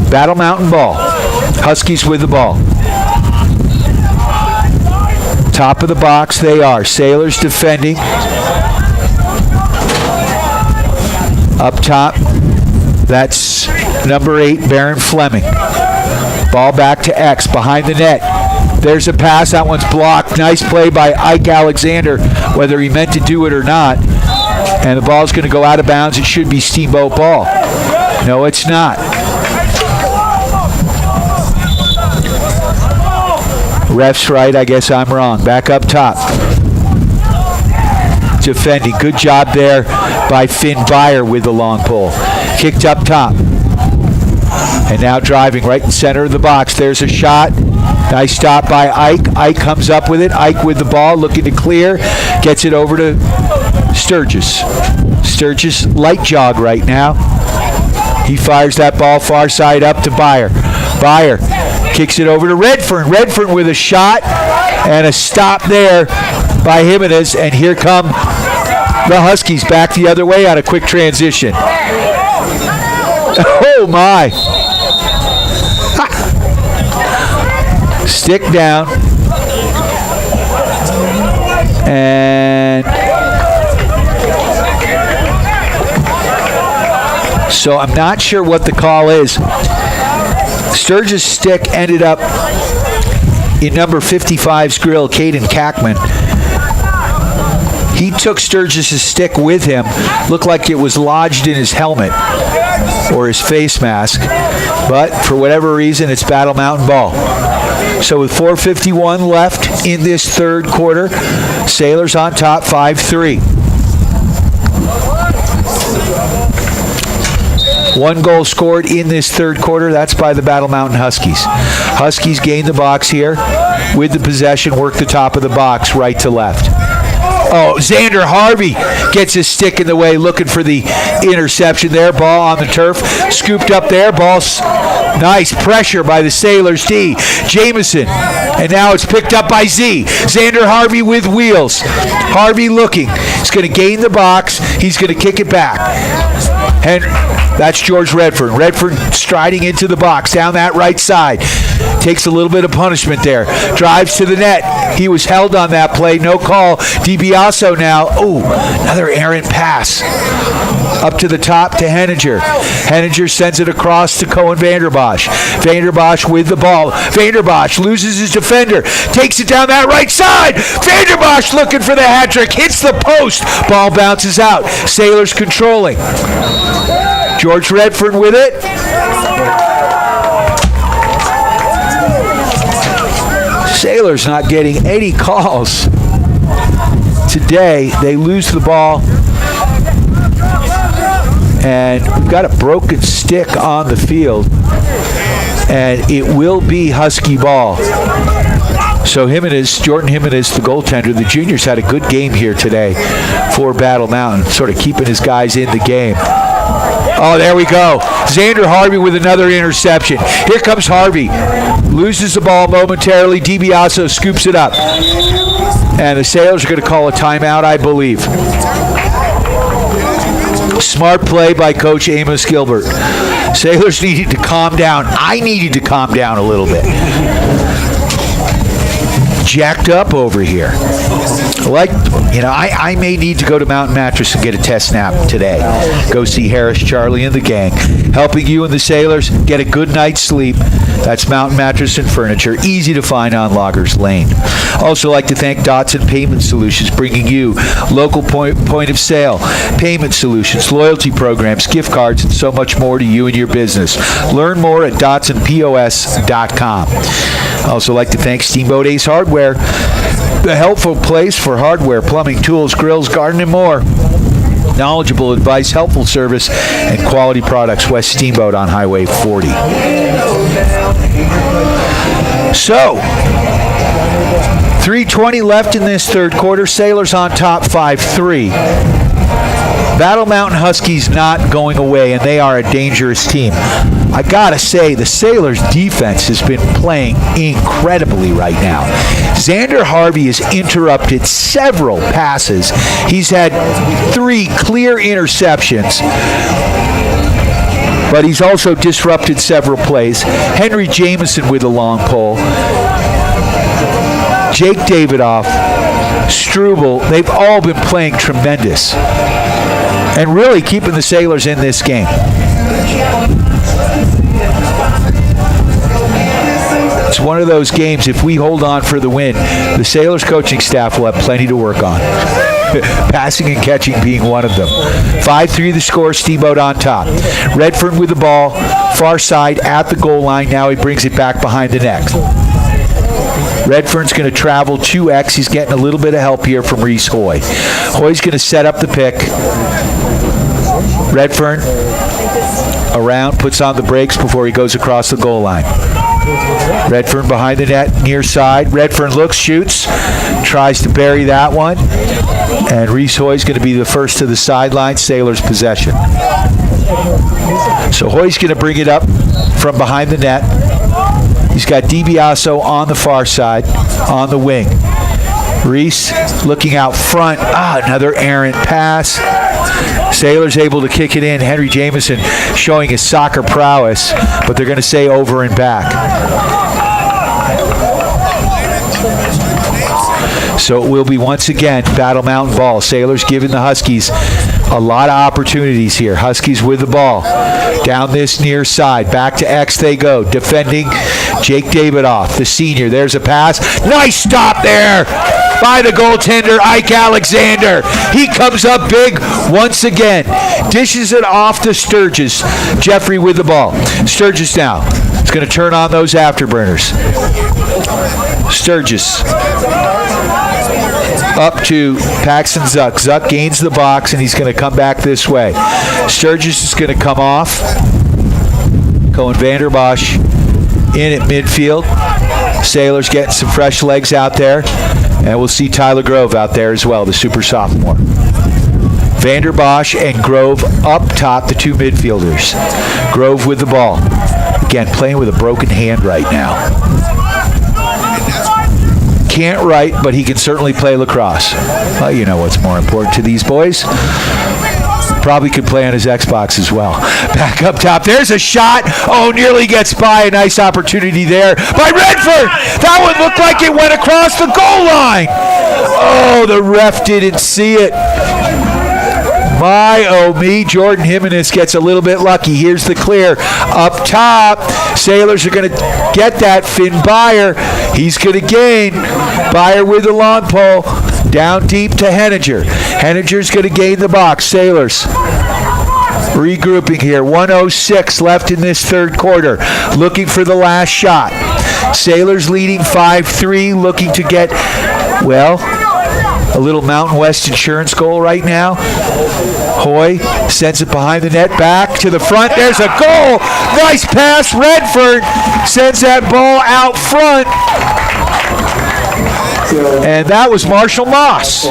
Battle Mountain ball. Huskies with the ball. Top of the box they are. Sailors defending. Up top, that's number 8, Baron Fleming. Ball back to X, behind the net. There's a pass, that one's blocked. Nice play by Ike Alexander, whether he meant to do it or not. And the ball's going to go out of bounds. It should be Steamboat ball. No, it's not. Ref's right, I guess I'm wrong. Back up top. Defending. Good job there by Finn Byer with the long pole. Kicked up top. And now driving right in center of the box. There's a shot. Nice stop by Ike. Ike comes up with it. Ike with the ball, looking to clear. Gets it over to Sturgis. Sturgis light jog right now. He fires that ball far side up to Byer. Byer kicks it over to Redfern. Redfern with a shot and a stop there by Jimenez. And here come the Huskies back the other way on a quick transition. Oh my. Stick down. And so I'm not sure what the call is. Sturgis' stick ended up in number 55's grill, Caden Kackman. He took Sturgis' stick with him. Looked like it was lodged in his helmet or his face mask. But for whatever reason, it's Battle Mountain ball. So with 4:51 left in this third quarter, Sailors on top 5-3. 1 goal scored in this third quarter. That's by the Battle Mountain Huskies. Huskies gain the box here with the possession, work the top of the box right to left. Oh, Xander Harvey gets his stick in the way, looking for the interception there. Ball on the turf, scooped up there. Ball's nice pressure by the Sailors D. Jamison, and now it's picked up by Z. Xander Harvey with wheels. Harvey looking. He's going to gain the box. He's going to kick it back. And that's George Redfern. Redfern striding into the box down that right side. Takes a little bit of punishment there. Drives to the net. He was held on that play. No call. DiBiaso now. Oh, another errant pass. Up to the top to Henninger. Henninger sends it across to Cohen Vanderbosch. Vanderbosch with the ball. Vanderbosch loses his defender. Takes it down that right side. Vanderbosch looking for the hat trick. Hits the post. Ball bounces out. Sailors controlling. George Redfern with it. Sailors not getting any calls today. They lose the ball And we've got a broken stick on the field. And it will be Husky ball. So Jordan Jimenez, the goaltender, the junior's had a good game here today for Battle Mountain, sort of keeping his guys in the game. Oh, there we go. Xander Harvey with another interception. Here comes Harvey. Loses the ball momentarily. DiBiaso scoops it up. And the Sailors are going to call a timeout, I believe. Smart play by Coach Amos Gilbert. Sailors needed to calm down. I needed to calm down a little bit. Jacked up over here. I may need to go to Mountain Mattress and get a test nap today. Go see Harris, Charlie, and the gang. Helping you and the Sailors get a good night's sleep. That's Mountain Mattress and Furniture, easy to find on Loggers Lane. Also like to thank Dotson Payment Solutions, bringing you local point of sale, payment solutions, loyalty programs, gift cards, and so much more to you and your business. Learn more at DotsonPOS.com. Also like to thank Steamboat Ace Hardware, the helpful place for hardware, plumbing, tools, grills, garden, and more. Knowledgeable advice, helpful service, and quality products. West Steamboat on Highway 40. So, 3:20 left in this third quarter. Sailors on top 5-3. Battle Mountain Huskies not going away, and they are a dangerous team. I gotta say, the Sailors' defense has been playing incredibly right now. Xander Harvey has interrupted several passes. He's had 3 clear interceptions, but he's also disrupted several plays. Henry Jameson with a long pole. Jake Davidoff, Struble, they've all been playing tremendous and really keeping the Sailors in this game. It's one of those games, if we hold on for the win, the Sailors coaching staff will have plenty to work on. Passing and catching being one of them. 5-3 the score, Steamboat on top. Redfern with the ball, far side at the goal line. Now he brings it back behind the net. Redfern's going to travel 2X. He's getting a little bit of help here from Reese Hoy. Hoy's going to set up the pick. Redfern around, puts on the brakes before he goes across the goal line. Redfern behind the net, near side. Redfern looks, shoots, tries to bury that one. And Reese Hoy's going to be the first to the sideline. Sailors possession. So Hoy's going to bring it up from behind the net. He's got DiBiaso on the far side, on the wing. Reese looking out front. Another errant pass. Sailors able to kick it in. Henry Jameson showing his soccer prowess, but they're going to say over and back. So it will be once again Battle Mountain ball. Sailors giving the Huskies a lot of opportunities here. Huskies with the ball. Down this near side. Back to X they go. Defending Jake Davidoff, the senior. There's a pass. Nice stop there by the goaltender, Ike Alexander. He comes up big once again. Dishes it off to Sturgis. Jeffrey with the ball. Sturgis now. It's going to turn on those afterburners. Sturgis. Up to Paxton Zuck. Zuck gains the box, and he's going to come back this way. Sturgis is going to come off. Cohen Vanderbosch in at midfield. Sailors getting some fresh legs out there. And we'll see Tyler Grove out there as well, the super sophomore. Vanderbosch and Grove up top, the two midfielders. Grove with the ball. Again, playing with a broken hand right now. Can't write, but he can certainly play lacrosse. Well, you know what's more important to these boys. Probably could play on his Xbox as well. Back up top. There's a shot. Oh, nearly gets by. A nice opportunity there by Redford. That one looked like it went across the goal line. Oh, the ref didn't see it. My, oh me, Jordan Jimenez gets a little bit lucky. Here's the clear. Up top, Sailors are going to get that. Finn Byer, he's going to gain. Byer with the long pole. Down deep to Henninger. Henninger's going to gain the box. Sailors regrouping here. 1:06 left in this third quarter. Looking for the last shot. Sailors leading 5-3, looking to get, well, a A little Mountain West Insurance goal right now. Hoy sends it behind the net, back to the front. There's a goal. Nice pass. Redford sends that ball out front. And that was Marshall Moss.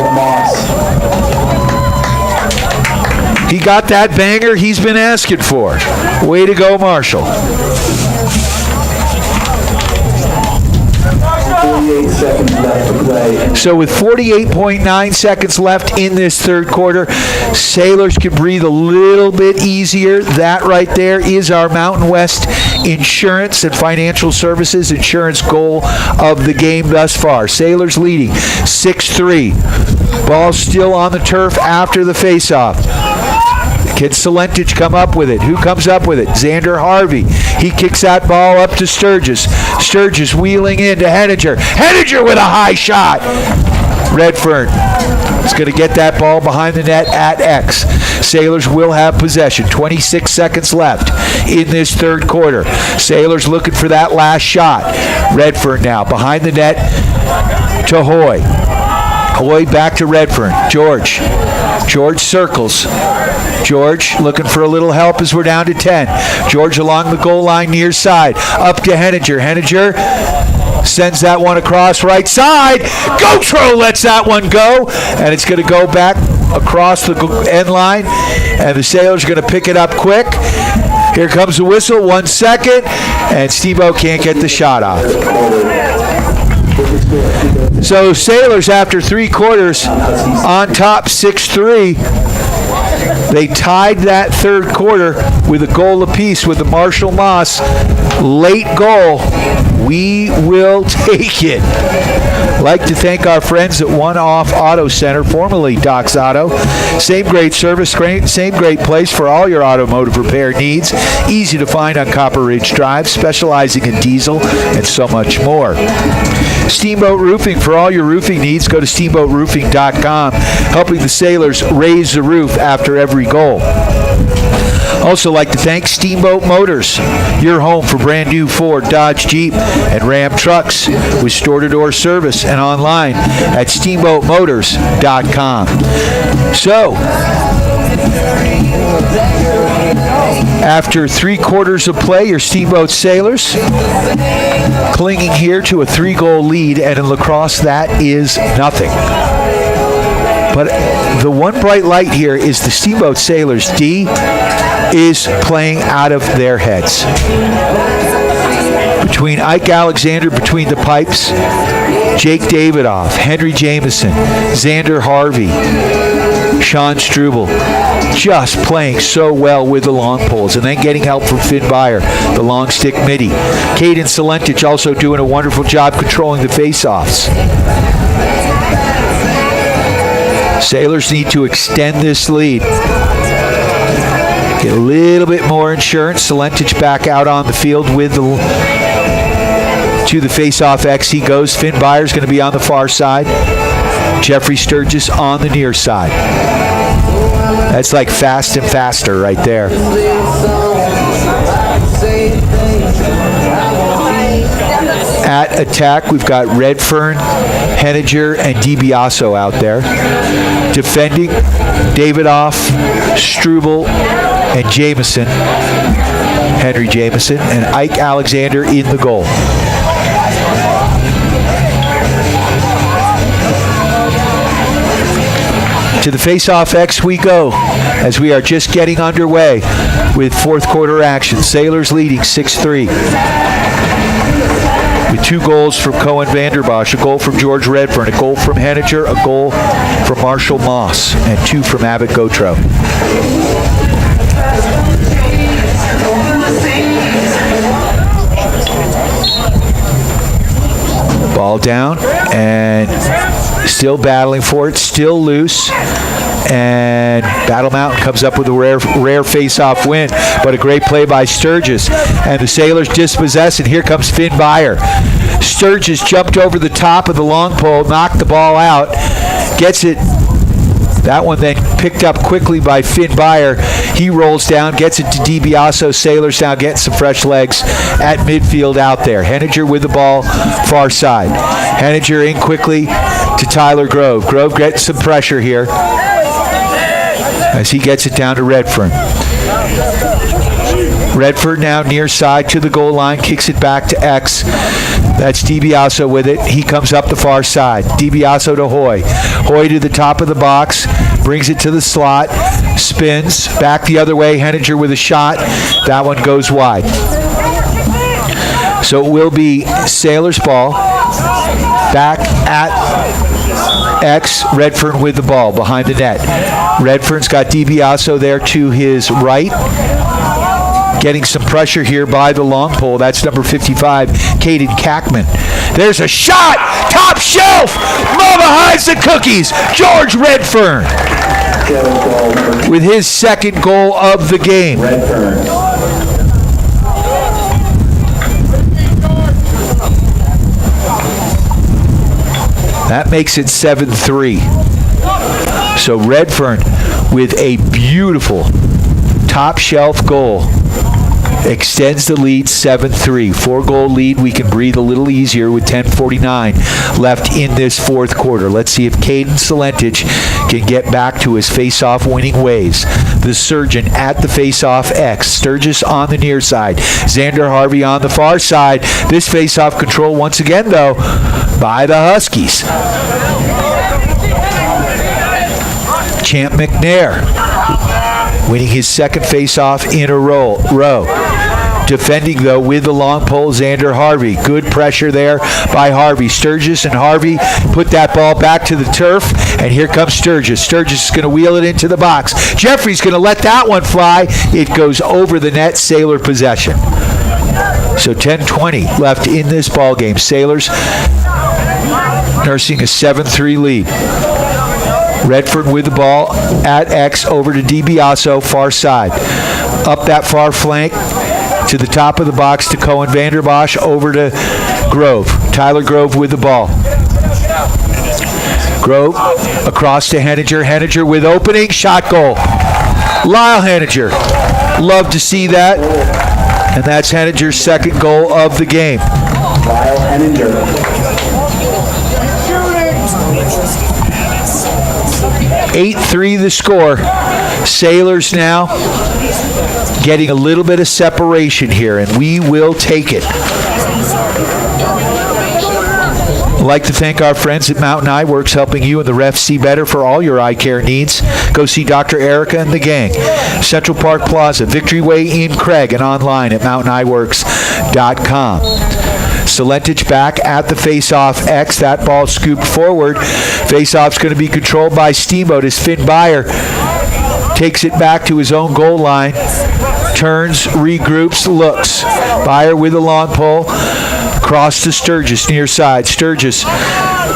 He got that banger he's been asking for. Way to go, Marshall.
48 seconds left to play.
So with 48.9 seconds left in this third quarter, Sailors can breathe a little bit easier. That right there is our Mountain West Insurance and Financial Services insurance goal of the game thus far. Sailors leading 6-3. Ball still on the turf after the faceoff. Can Salentich come up with it? Who comes up with it? Xander Harvey. He kicks that ball up to Sturgis. Sturgis wheeling into Henninger. Henninger with a high shot. Redfern is going to get that ball behind the net at X. Sailors will have possession. 26 seconds left in this third quarter. Sailors looking for that last shot. Redfern now behind the net to Hoy. Hoy back to Redfern. George circles. George looking for a little help as we're down to 10. George along the goal line near side. Up to Henninger. Henninger sends that one across right side. Gotro lets that one go. And it's going to go back across the end line. And the Sailors are going to pick it up quick. Here comes the whistle. 1 second. And Steamboat can't get the shot off. So Sailors, after 3 quarters, on top 6-3. They tied that third quarter with a goal apiece with the Marshall Moss late goal. We will take it. Like to thank our friends at One Off Auto Center, formerly Doc's Auto. Same great service, same great place for all your automotive repair needs. Easy to find on Copper Ridge Drive, specializing in diesel and so much more. Steamboat Roofing, for all your roofing needs, go to steamboatroofing.com, helping the Sailors raise the roof after every goal. Also like to thank Steamboat Motors, your home for brand new Ford, Dodge, Jeep, and Ram trucks with store-to-door service and online at steamboatmotors.com. So, after 3 quarters of play, your Steamboat Sailors clinging here to a 3-goal lead, and in lacrosse that is nothing. But the one bright light here is the Steamboat Sailors D is playing out of their heads. Between Ike Alexander between the pipes, Jake Davidoff, Henry Jameson, Xander Harvey, Sean Struble, just playing so well with the long poles, and then getting help from Finn Byer, the long stick midi. Caden Salentich also doing a wonderful job controlling the face-offs. Sailors need to extend this lead. Get a little bit more insurance. Salentich back out on the field with to the face-off X he goes. Finn Byer's going to be on the far side. Jeffrey Sturgis on the near side. That's like fast and faster right there. At attack, we've got Redfern, Henninger, and DiBiaso out there. Defending, Davidoff, Struble, and Jameson, Henry Jameson, and Ike Alexander in the goal. To the face-off X we go, as we are just getting underway with fourth quarter action. Sailors leading 6-3. With 2 goals from Cohen Vanderbosch, a goal from George Redfern, a goal from Henninger, a goal from Marshall Moss, and 2 from Abbott Gotro. Ball down, and still battling for it, still loose. And Battle Mountain comes up with a rare face-off win, but a great play by Sturgis. And the Sailors dispossess, and here comes Finn Byer. Sturgis jumped over the top of the long pole, knocked the ball out, gets it. That one then picked up quickly by Finn Byer. He rolls down, gets it to DiBiaso. Sailors now getting some fresh legs at midfield out there. Henninger with the ball, far side. Henninger in quickly. to Tyler Grove. Grove gets some pressure here as he gets it down to Redfern. Redford now near side to the goal line, kicks it back to X. That's DiBiaso with it. He comes up the far side. DiBiaso to Hoy. Hoy to the top of the box, brings it to the slot, spins, back the other way. Henninger with a shot. That one goes wide. So it will be Sailors ball. Back at X, Redfern with the ball behind the net. Redfern's got DiBiaso there to his right. Getting some pressure here by the long pole. That's number 55, Caden Kackman. There's a shot! Top shelf! Mama hides the cookies! George Redfern with his second goal of the game. That makes it 7-3. So Redfern with a beautiful top shelf goal extends the lead 7-3. 4-goal lead. We can breathe a little easier with 10:49 left in this fourth quarter. Let's see if Caden Solentich can get back to his face-off winning ways. The surgeon at the face-off X. Sturgis on the near side. Xander Harvey on the far side. This face-off control once again, though, by the Huskies. Champ McNair winning his second face-off in a row. Defending, though, with the long pole, Xander Harvey. Good pressure there by Harvey. Sturgis and Harvey put that ball back to the turf, and here comes Sturgis. Sturgis is going to wheel it into the box. Jeffrey's going to let that one fly. It goes over the net. Sailor possession. So 10:20 left in this ball game. Sailors nursing a 7-3 lead. Redford with the ball at X over to DiBiaso, far side. Up that far flank to the top of the box to Cohen Vanderbosch, over to Grove. Tyler Grove with the ball. Grove across to Henninger. Henninger with opening, shot goal. Lyle Henninger. Love to see that. And that's Henninger's second goal of the game.
Lyle Henninger.
8-3 the score. Sailors now getting a little bit of separation here, and we will take it. I'd like to thank our friends at Mountain Eye Works, helping you and the refs see better for all your eye care needs. Go see Dr. Erica and the gang. Central Park Plaza, Victory Way in Craig, and online at mountainEyeWorks.com. Solentich back at the face-off X. That ball scooped forward. Face-off's going to be controlled by Steamboat as Finn Byer takes it back to his own goal line. Turns, regroups, looks. Byer with a long pole. Cross to Sturgis, near side. Sturgis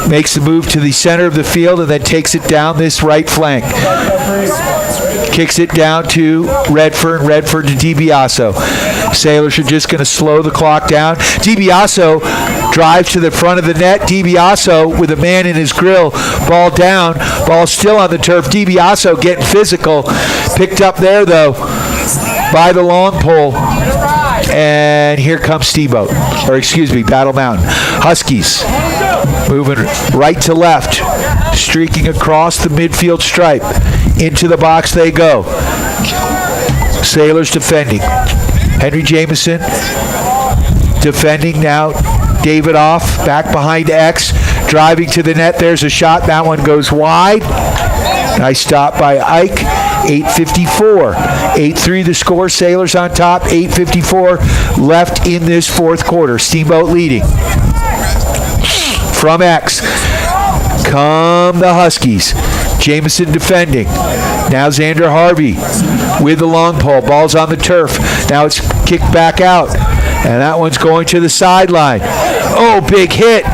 makes the move to the center of the field and then takes it down this right flank. Kicks it down to Redford. Redford to DiBiaso. Sailors are just going to slow the clock down. DiBiaso drives to the front of the net. DiBiaso with a man in his grill. Ball down. Ball still on the turf. DiBiaso getting physical. Picked up there, though, by the long pole. And here comes Steamboat. Battle Mountain. Huskies moving right to left. Streaking across the midfield stripe. Into the box they go. Sailors defending. Henry Jameson defending now. David off, back behind X, driving to the net. There's a shot. That one goes wide. Nice stop by Ike. 8:54. 8-3 the score. Sailors on top. 8:54 left in this fourth quarter. Steamboat leading. From X. Come the Huskies. Jameson defending. Now Xander Harvey with the long pole. Ball's on the turf. Now it's kicked back out. And that one's going to the sideline. Oh, big hit.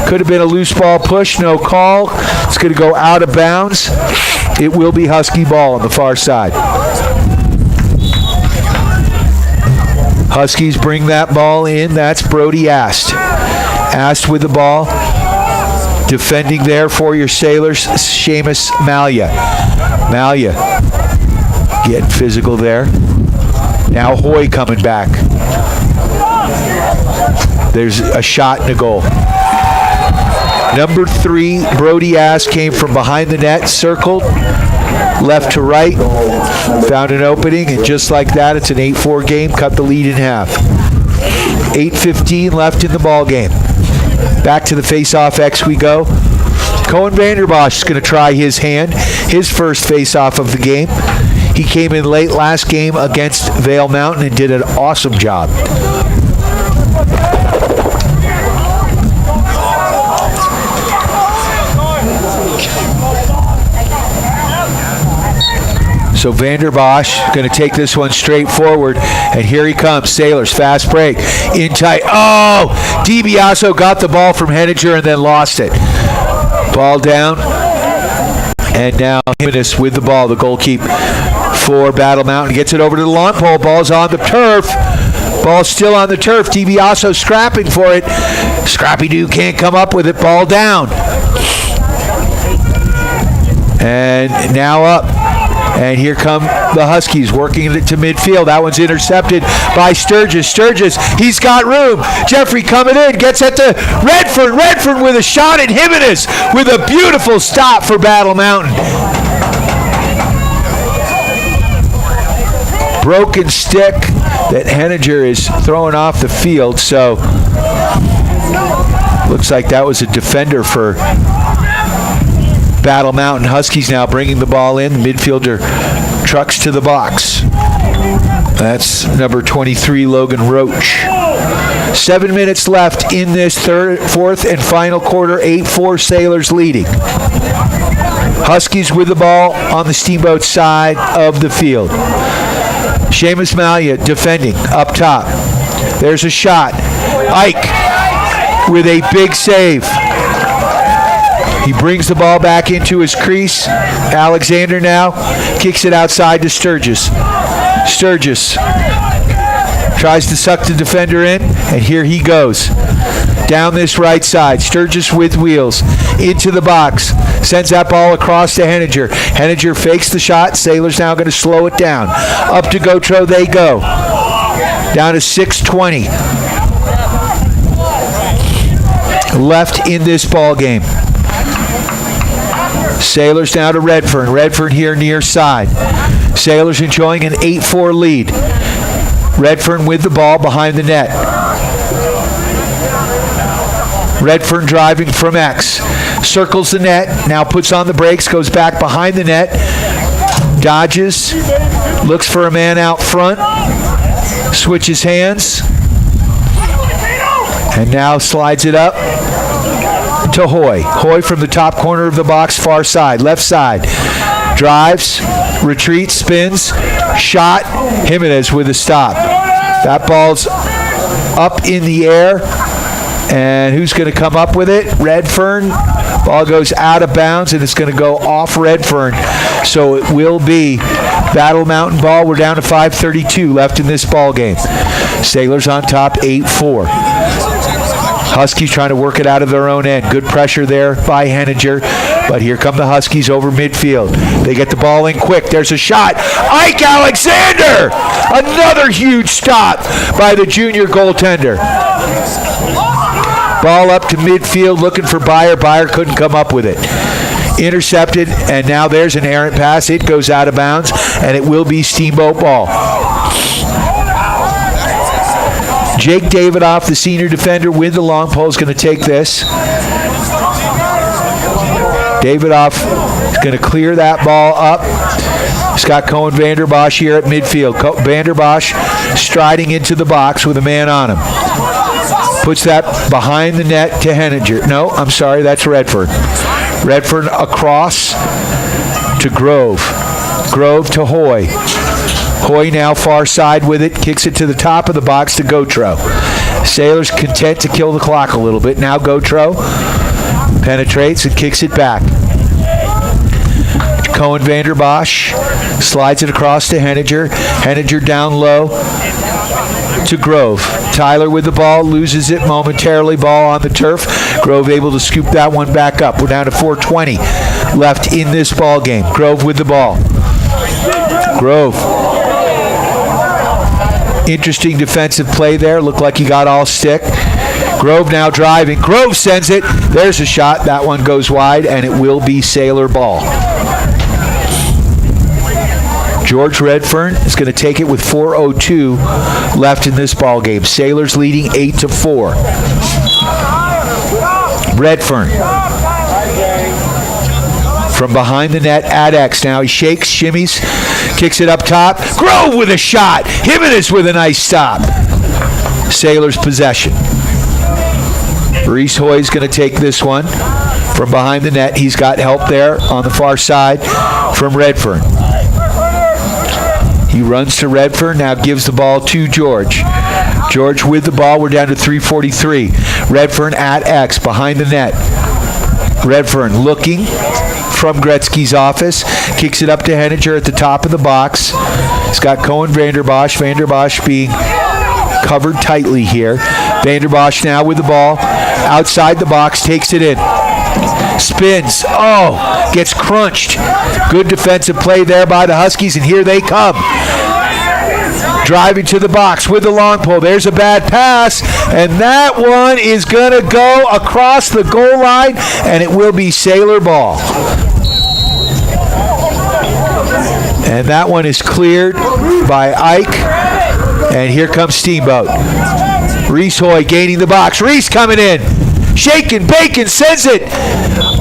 Could have been a loose ball push. No call. It's going to go out of bounds. It will be Husky ball on the far side. Huskies bring that ball in. That's Brody Ast. Ast with the ball. Defending there for your Sailors, Seamus Malia. Malia getting physical there. Now Hoy coming back. There's a shot and a goal. Number 3, Brody Ass, came from behind the net, circled, left to right, found an opening, and just like that, it's an 8-4 game, cut the lead in half. 8:15 left in the ball game. Back to the face-off X we go. Cohen Vanderbosch is going to try his hand, his first face-off of the game. He came in late last game against Vail Mountain and did an awesome job. So Vanderbosch going to take this one straight forward, and here he comes. Sailors, fast break, in tight. Oh! DiBiaso got the ball from Henninger and then lost it. Ball down, and now Jimenez with the ball, the goalkeeper for Battle Mountain. Gets it over to the long pole, ball's on the turf. Ball's still on the turf. DiBiaso scrapping for it. Scrappy-Doo can't come up with it, ball down. And now up. And here come the Huskies working it to midfield. That one's intercepted by Sturgis. Sturgis, he's got room. Jeffrey coming in, gets it to Redfern. Redfern with a shot at Jimenez with a beautiful stop for Battle Mountain. Broken stick that Henninger is throwing off the field. So looks like that was a defender for Battle Mountain. Huskies now bringing the ball in. The midfielder trucks to the box. That's number 23, Logan Roach. 7 minutes left in this fourth and final quarter. 8-4 Sailors leading. Huskies with the ball on the Steamboat side of the field. Seamus Malia defending up top. There's a shot. Ike with a big save. He brings the ball back into his crease. Alexander now kicks it outside to Sturgis. Sturgis tries to suck the defender in, and here he goes. Down this right side. Sturgis with wheels. Into the box. Sends that ball across to Henninger. Henninger fakes the shot. Sailors now going to slow it down. Up to Gautreau they go. Down to 6:20 left in this ball game. Sailors now to Redfern. Redfern here near side. Sailors enjoying an 8-4 lead. Redfern with the ball behind the net. Redfern driving from X. Circles the net. Now puts on the brakes. Goes back behind the net. Dodges. Looks for a man out front. Switches hands. And now slides it up to Hoy. Hoy from the top corner of the box, far side, left side. Drives, retreats, spins, shot. Jimenez with a stop. That ball's up in the air. And who's going to come up with it? Redfern. Ball goes out of bounds, and it's going to go off Redfern. So it will be Battle Mountain ball. We're down to 5:32 left in this ball game. Sailors on top, 8-4. Huskies trying to work it out of their own end. Good pressure there by Henninger. But here come the Huskies over midfield. They get the ball in quick. There's a shot. Ike Alexander! Another huge stop by the junior goaltender. Ball up to midfield looking for Byer. Byer couldn't come up with it. Intercepted, and now there's an errant pass. It goes out of bounds, and it will be Steamboat ball. Jake Davidoff, the senior defender with the long pole, is going to take this. Davidoff is going to clear that ball up. He's got Cohen Vanderbosch here at midfield. Vanderbosch striding into the box with a man on him. Puts that behind the net to Henninger. No, I'm sorry, that's Redfern. Redfern across to Grove. Grove to Hoy. Hoy now far side with it, kicks it to the top of the box to Gautreau. Sailors content to kill the clock a little bit. Now Gautreau penetrates and kicks it back. Cohen Vanderbosch slides it across to Henninger. Henninger down low to Grove. Tyler with the ball, loses it momentarily. Ball on the turf. Grove able to scoop that one back up. We're down to 4:20 left in this ball game. Grove with the ball. Grove. Interesting defensive play there. Looked like he got all stick. Grove now driving. Grove sends it. There's a shot. That one goes wide, and it will be Sailor ball. George Redfern is going to take it with 4:02 left in this ball game. Sailors leading 8-4. Redfern from behind the net at X. Now he shakes, shimmies, kicks it up top. Grove with a shot. Jimenez with a nice stop. Sailors possession. Reese Hoy's going to take this one from behind the net. He's got help there on the far side from Redfern. He runs to Redfern, now gives the ball to George. George with the ball. We're down to 3:43. Redfern at X, behind the net. Redfern looking from Gretzky's office. Kicks it up to Henninger at the top of the box. He's got Cohen Vanderbosch. Vanderbosch being covered tightly here. Vanderbosch now with the ball. Outside the box, takes it in. Spins. Oh, gets crunched. Good defensive play there by the Huskies, and here they come. Driving to the box with the long pole. There's a bad pass, and that one is going to go across the goal line, and it will be Sailor ball. And that one is cleared by Ike, and here comes Steamboat. Reese Hoy gaining the box. Reese coming in. Shaking, bacon, sends it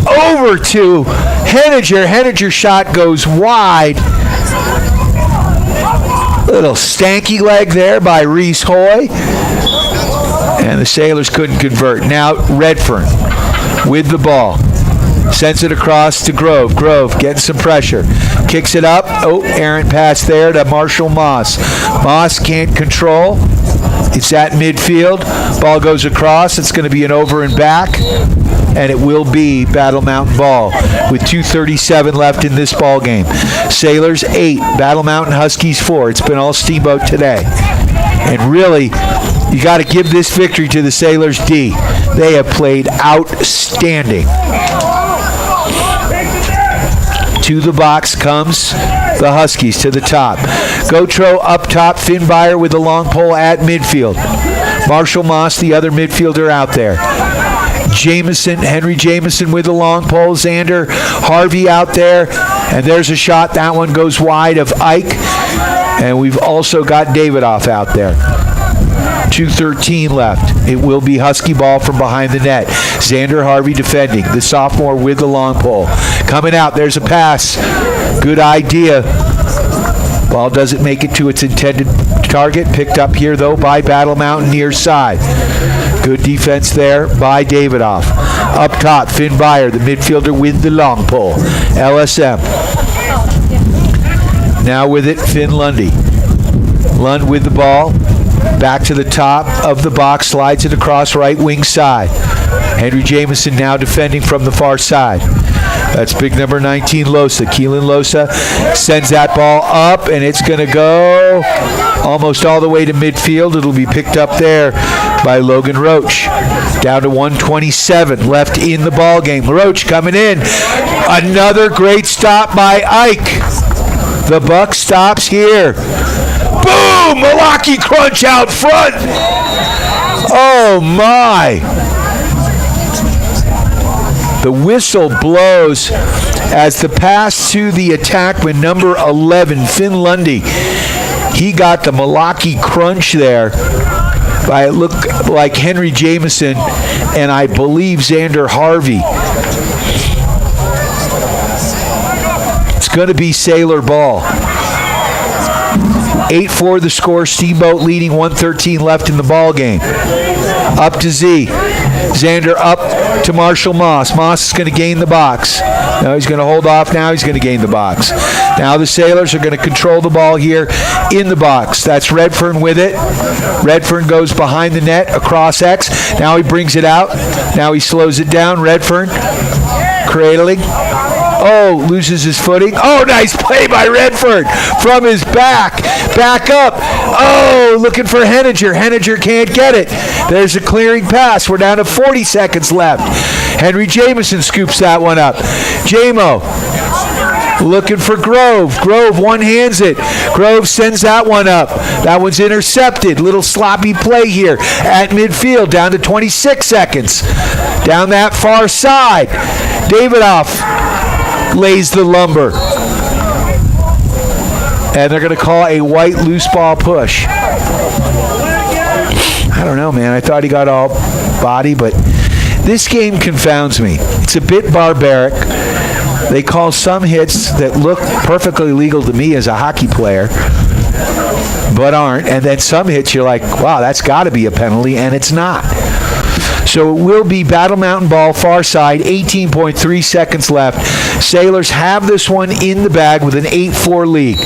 over to Henninger. Henninger's shot goes wide. Little stanky leg there by Reese Hoy. And the Sailors couldn't convert. Now Redfern with the ball. Sends it across to Grove. Grove getting some pressure. Kicks it up. Oh, errant pass there to Marshall Moss. Moss can't control. It's at midfield. Ball goes across. It's going to be an over and back. And it will be Battle Mountain ball with 2:37 left in this ball game. Sailors 8, Battle Mountain Huskies 4. It's been all Steamboat today. And really, you got to give this victory to the Sailors D. They have played outstanding. To the box comes the Huskies to the top. Gotro up top, Finbyer with the long pole at midfield. Marshall Moss, the other midfielder out there. Jameson, Henry Jameson with the long pole. Xander Harvey out there. And there's a shot. That one goes wide of Ike. And we've also got Davidoff out there. 2:13 left. It will be Husky ball from behind the net. Xander Harvey defending. The sophomore with the long pole. Coming out. There's a pass. Good idea. Ball doesn't make it to its intended target. Picked up here, though, by Battle Mountain near side. Good defense there by Davidoff. Up top, Finbyer, the midfielder with the long pole. LSM. Now with it, Finn Lundy. Lund with the ball. Back to the top of the box, slides it across right wing side. Henry Jameson now defending from the far side. That's big number 19, Losa. Keelan Losa sends that ball up, and it's going to go almost all the way to midfield. It'll be picked up there by Logan Roach. Down to 1:27 left in the ball game. Roach coming in. Another great stop by Ike. The buck stops here. Boom! Milwaukee crunch out front. Oh, my. The whistle blows as the pass to the attackman, number 11, Finn Lundy. He got the Milwaukee crunch there by, it looked like, Henry Jameson and I believe Xander Harvey. It's going to be Sailor ball. 8-4 the score. Steamboat leading, 1:13 left in the ball game. Up to Z. Xander up to Marshall Moss. Moss is going to gain the box. No, he's going to hold off now. He's going to gain the box. Now the Sailors are going to control the ball here in the box. That's Redfern with it. Redfern goes behind the net across X. Now he brings it out. Now he slows it down. Redfern cradling. Oh, loses his footing. Oh, nice play by Redfern from his back. Back up. Oh, looking for Henninger. Henninger can't get it. There's a clearing pass. We're down to 40 seconds left. Henry Jameson scoops that one up. Jamo Looking for Grove. Grove one-hands it. Grove sends that one up. That one's intercepted. Little sloppy play here at midfield, down to 26 seconds. Down that far side. Davidoff lays the lumber. And they're going to call a white loose ball push. I don't know, man. I thought he got all body, but this game confounds me. It's a bit barbaric. They call some hits that look perfectly legal to me as a hockey player, but aren't. And then some hits you're like, wow, that's got to be a penalty, and it's not. So it will be Battle Mountain ball, far side, 18.3 seconds left. Sailors have this one in the bag with an 8-4 lead.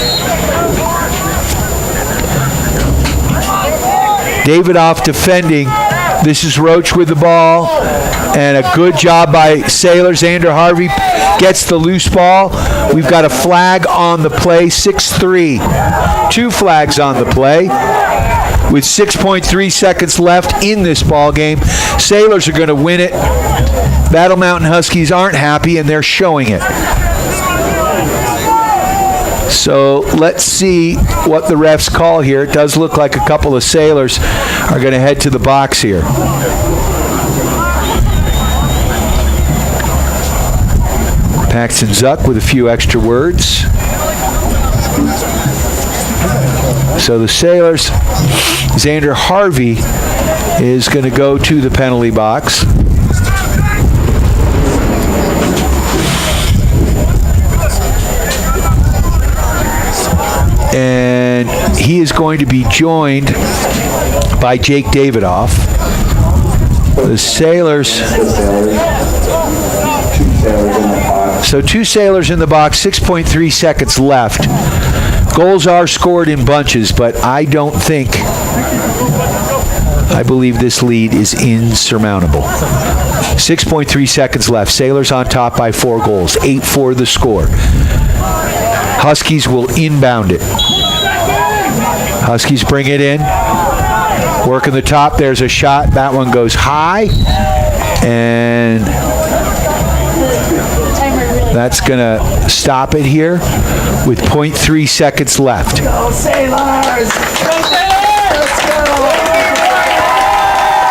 Davidoff defending. This is Roach with the ball, and a good job by Sailors. Xander Harvey gets the loose ball. We've got a flag on the play, 6-3. 2 flags on the play with 6.3 seconds left in this ball game. Sailors are going to win it. Battle Mountain Huskies aren't happy, and they're showing it. So let's see what the refs call here. It does look like a couple of Sailors are going to head to the box here. Paxton Zuck with a few extra words. So the Sailors, Xander Harvey is going to go to the penalty box. And he is going to be joined by Jake Davidoff. The Sailors. So 2 Sailors in the box, 6.3 seconds left. Goals are scored in bunches, but I believe this lead is insurmountable. 6.3 seconds left. Sailors on top by 4 goals. 8-4 the score. Huskies will inbound it. Huskies bring it in. Working the top. There's a shot. That one goes high. And that's going to stop it here with 0.3 seconds left.
Go Sailors! Go Sailors! Let's go!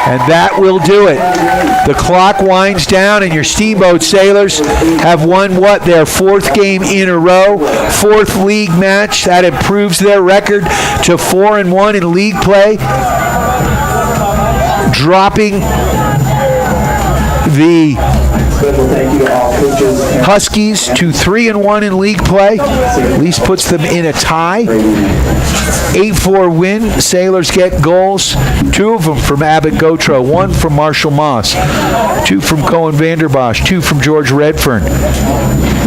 And that will do it. The clock winds down, and your Steamboat Sailors have won their 4th game in a row, 4th league match. That improves their record to 4-1 in league play, dropping the Huskies to 3-1 in league play. At least puts them in a tie. 8-4 win. Sailors get goals. 2 of them from Abbott Gotro. 1 from Marshall Moss. 2 from Cohen Vanderbosch. 2 from George Redfern.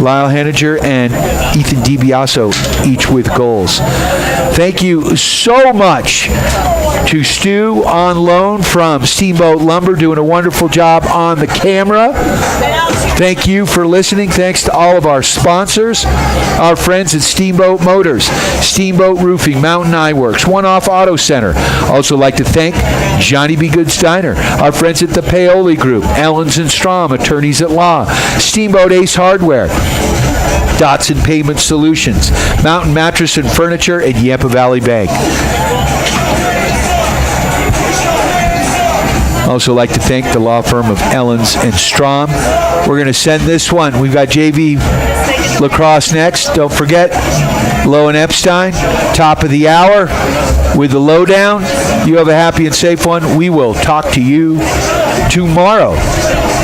Lyle Henninger and Ethan DiBiaso, each with goals. Thank you so much to Stu on loan from Steamboat Lumber, doing a wonderful job on the camera. Thank you for listening. Thanks to all of our sponsors, our friends at Steamboat Motors, Steamboat Roofing, Mountain Eye Works, One Off Auto Center. Also like to thank Johnny B. Good Steiner, our friends at the Paoli Group, Ellens and Strom, attorneys at law, Steamboat Ace Hardware, Dotson Payment Solutions, Mountain Mattress and Furniture, and Yampa Valley Bank. Also like to thank the law firm of Ellens and Strom. We're going to send this one. We've got JV Lacrosse next. Don't forget, Lowe and Epstein, top of the hour with the lowdown. You have a happy and safe one. We will talk to you tomorrow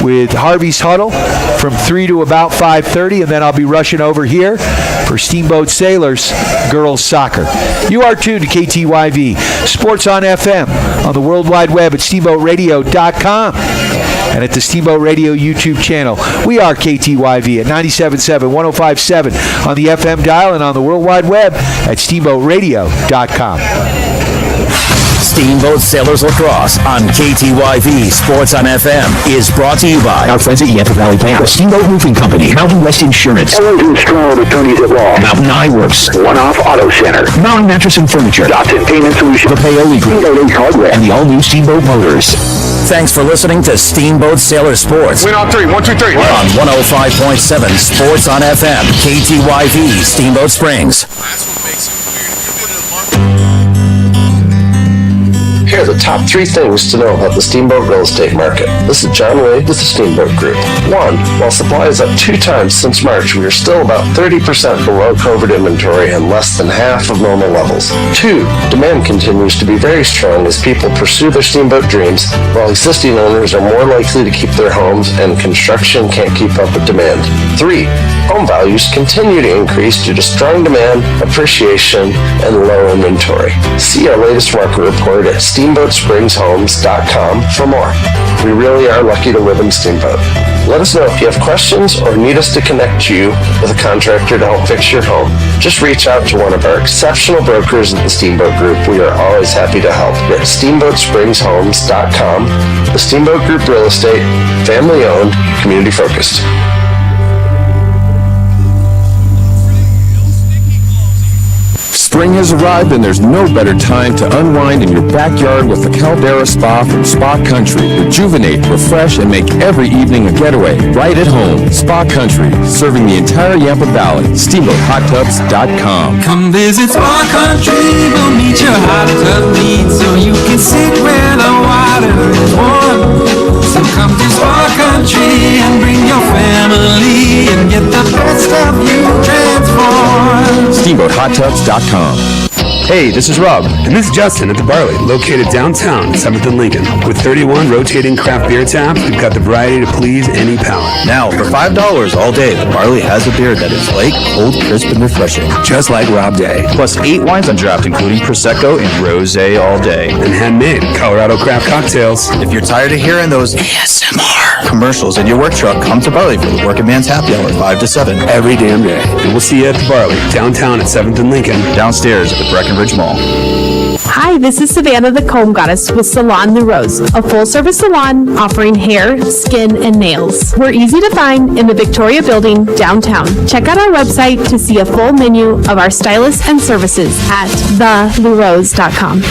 with Harvey's Huddle from 3 to about 5:30, and then I'll be rushing over here for Steamboat Sailors girls soccer. You are tuned to KTYV Sports on FM on the World Wide Web at steamboatradio.com and at the Steamboat Radio YouTube channel. We are KTYV at 97.7, 105.7 on the FM dial and on the World Wide Web at steamboatradio.com.
Steamboat Sailors Lacrosse on KTYV Sports on FM is brought to you by
our friends at Yampa Valley Bank, Steamboat Roofing Company, Mountain West Insurance,
Ellens and Strom, attorneys at law,
Mountain Eye Works,
One Off Auto Center,
Mountain Mattress and Furniture,
Dotson Payment Solutions,
the Paoli Group,
Steamboat Ace Hardware,
and the all-new Steamboat Motors.
Thanks for listening to Steamboat Sailor Sports.
Win on three. 1, 2, 3.
We're on 105.7 Sports on FM. KTYV, Steamboat Springs.
Here are the top 3 things to know about the Steamboat real estate market. This is John Wade with the Steamboat Group. 1. While supply is up 2 times since March, we are still about 30% below COVID inventory and less than half of normal levels. 2. Demand continues to be very strong as people pursue their steamboat dreams, while existing owners are more likely to keep their homes and construction can't keep up with demand. 3. Home values continue to increase due to strong demand, appreciation, and low inventory. See our latest market report at SteamboatSpringsHomes.com for more. We really are lucky to live in Steamboat. Let us know if you have questions or need us to connect you with a contractor to help fix your home. Just reach out to one of our exceptional brokers at the Steamboat Group. We are always happy to help. We're at SteamboatSpringsHomes.com. The Steamboat Group Real Estate, family owned, community focused.
Spring has arrived and there's no better time to unwind in your backyard with the Caldera Spa from Spa Country. Rejuvenate, refresh, and make every evening a getaway right at home. Spa Country, serving the entire Yampa Valley. SteamboatHotTubs.com.
Come visit Spa Country, we'll meet your hot tub needs so you can sit where the water is warm. So come to Spa Country and bring your family and get the best of you transformed.
SteamboatHotTubs.com.
Hey, this is Rob.
And this is Justin at the Barley, located downtown, 7th and Lincoln. With 31 rotating craft beer taps, we've got the variety to please any palate.
Now, for $5 all day, the Barley has a beer that is light, cold, crisp, and refreshing.
Just like Rob Day.
Plus 8 wines on draft, including Prosecco and Rosé all day.
And handmade Colorado craft cocktails.
If you're tired of hearing those ASMR commercials in your work truck, come to Barley for the Working Man's Happy Hour, 5 to 7.
Every damn day. And we'll see you at the Barley, downtown at 7th and Lincoln.
Downstairs at the Breckenridge Mall.
Hi, this is Savannah the Comb Goddess with Salon Le Rose, a full-service salon offering hair, skin, and nails. We're easy to find in the Victoria Building downtown. Check out our website to see a full menu of our stylists and services at thelerose.com.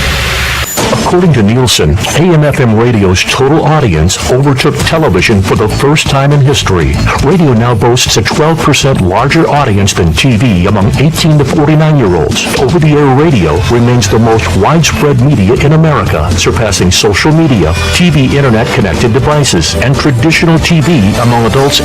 According to Nielsen, AM/FM radio's total audience overtook television for the first time in history. Radio now boasts a 12% larger audience than TV among 18 to 49-year-olds. Over-the-air radio remains the most widespread media in America, surpassing social media, TV internet-connected devices, and traditional TV among adults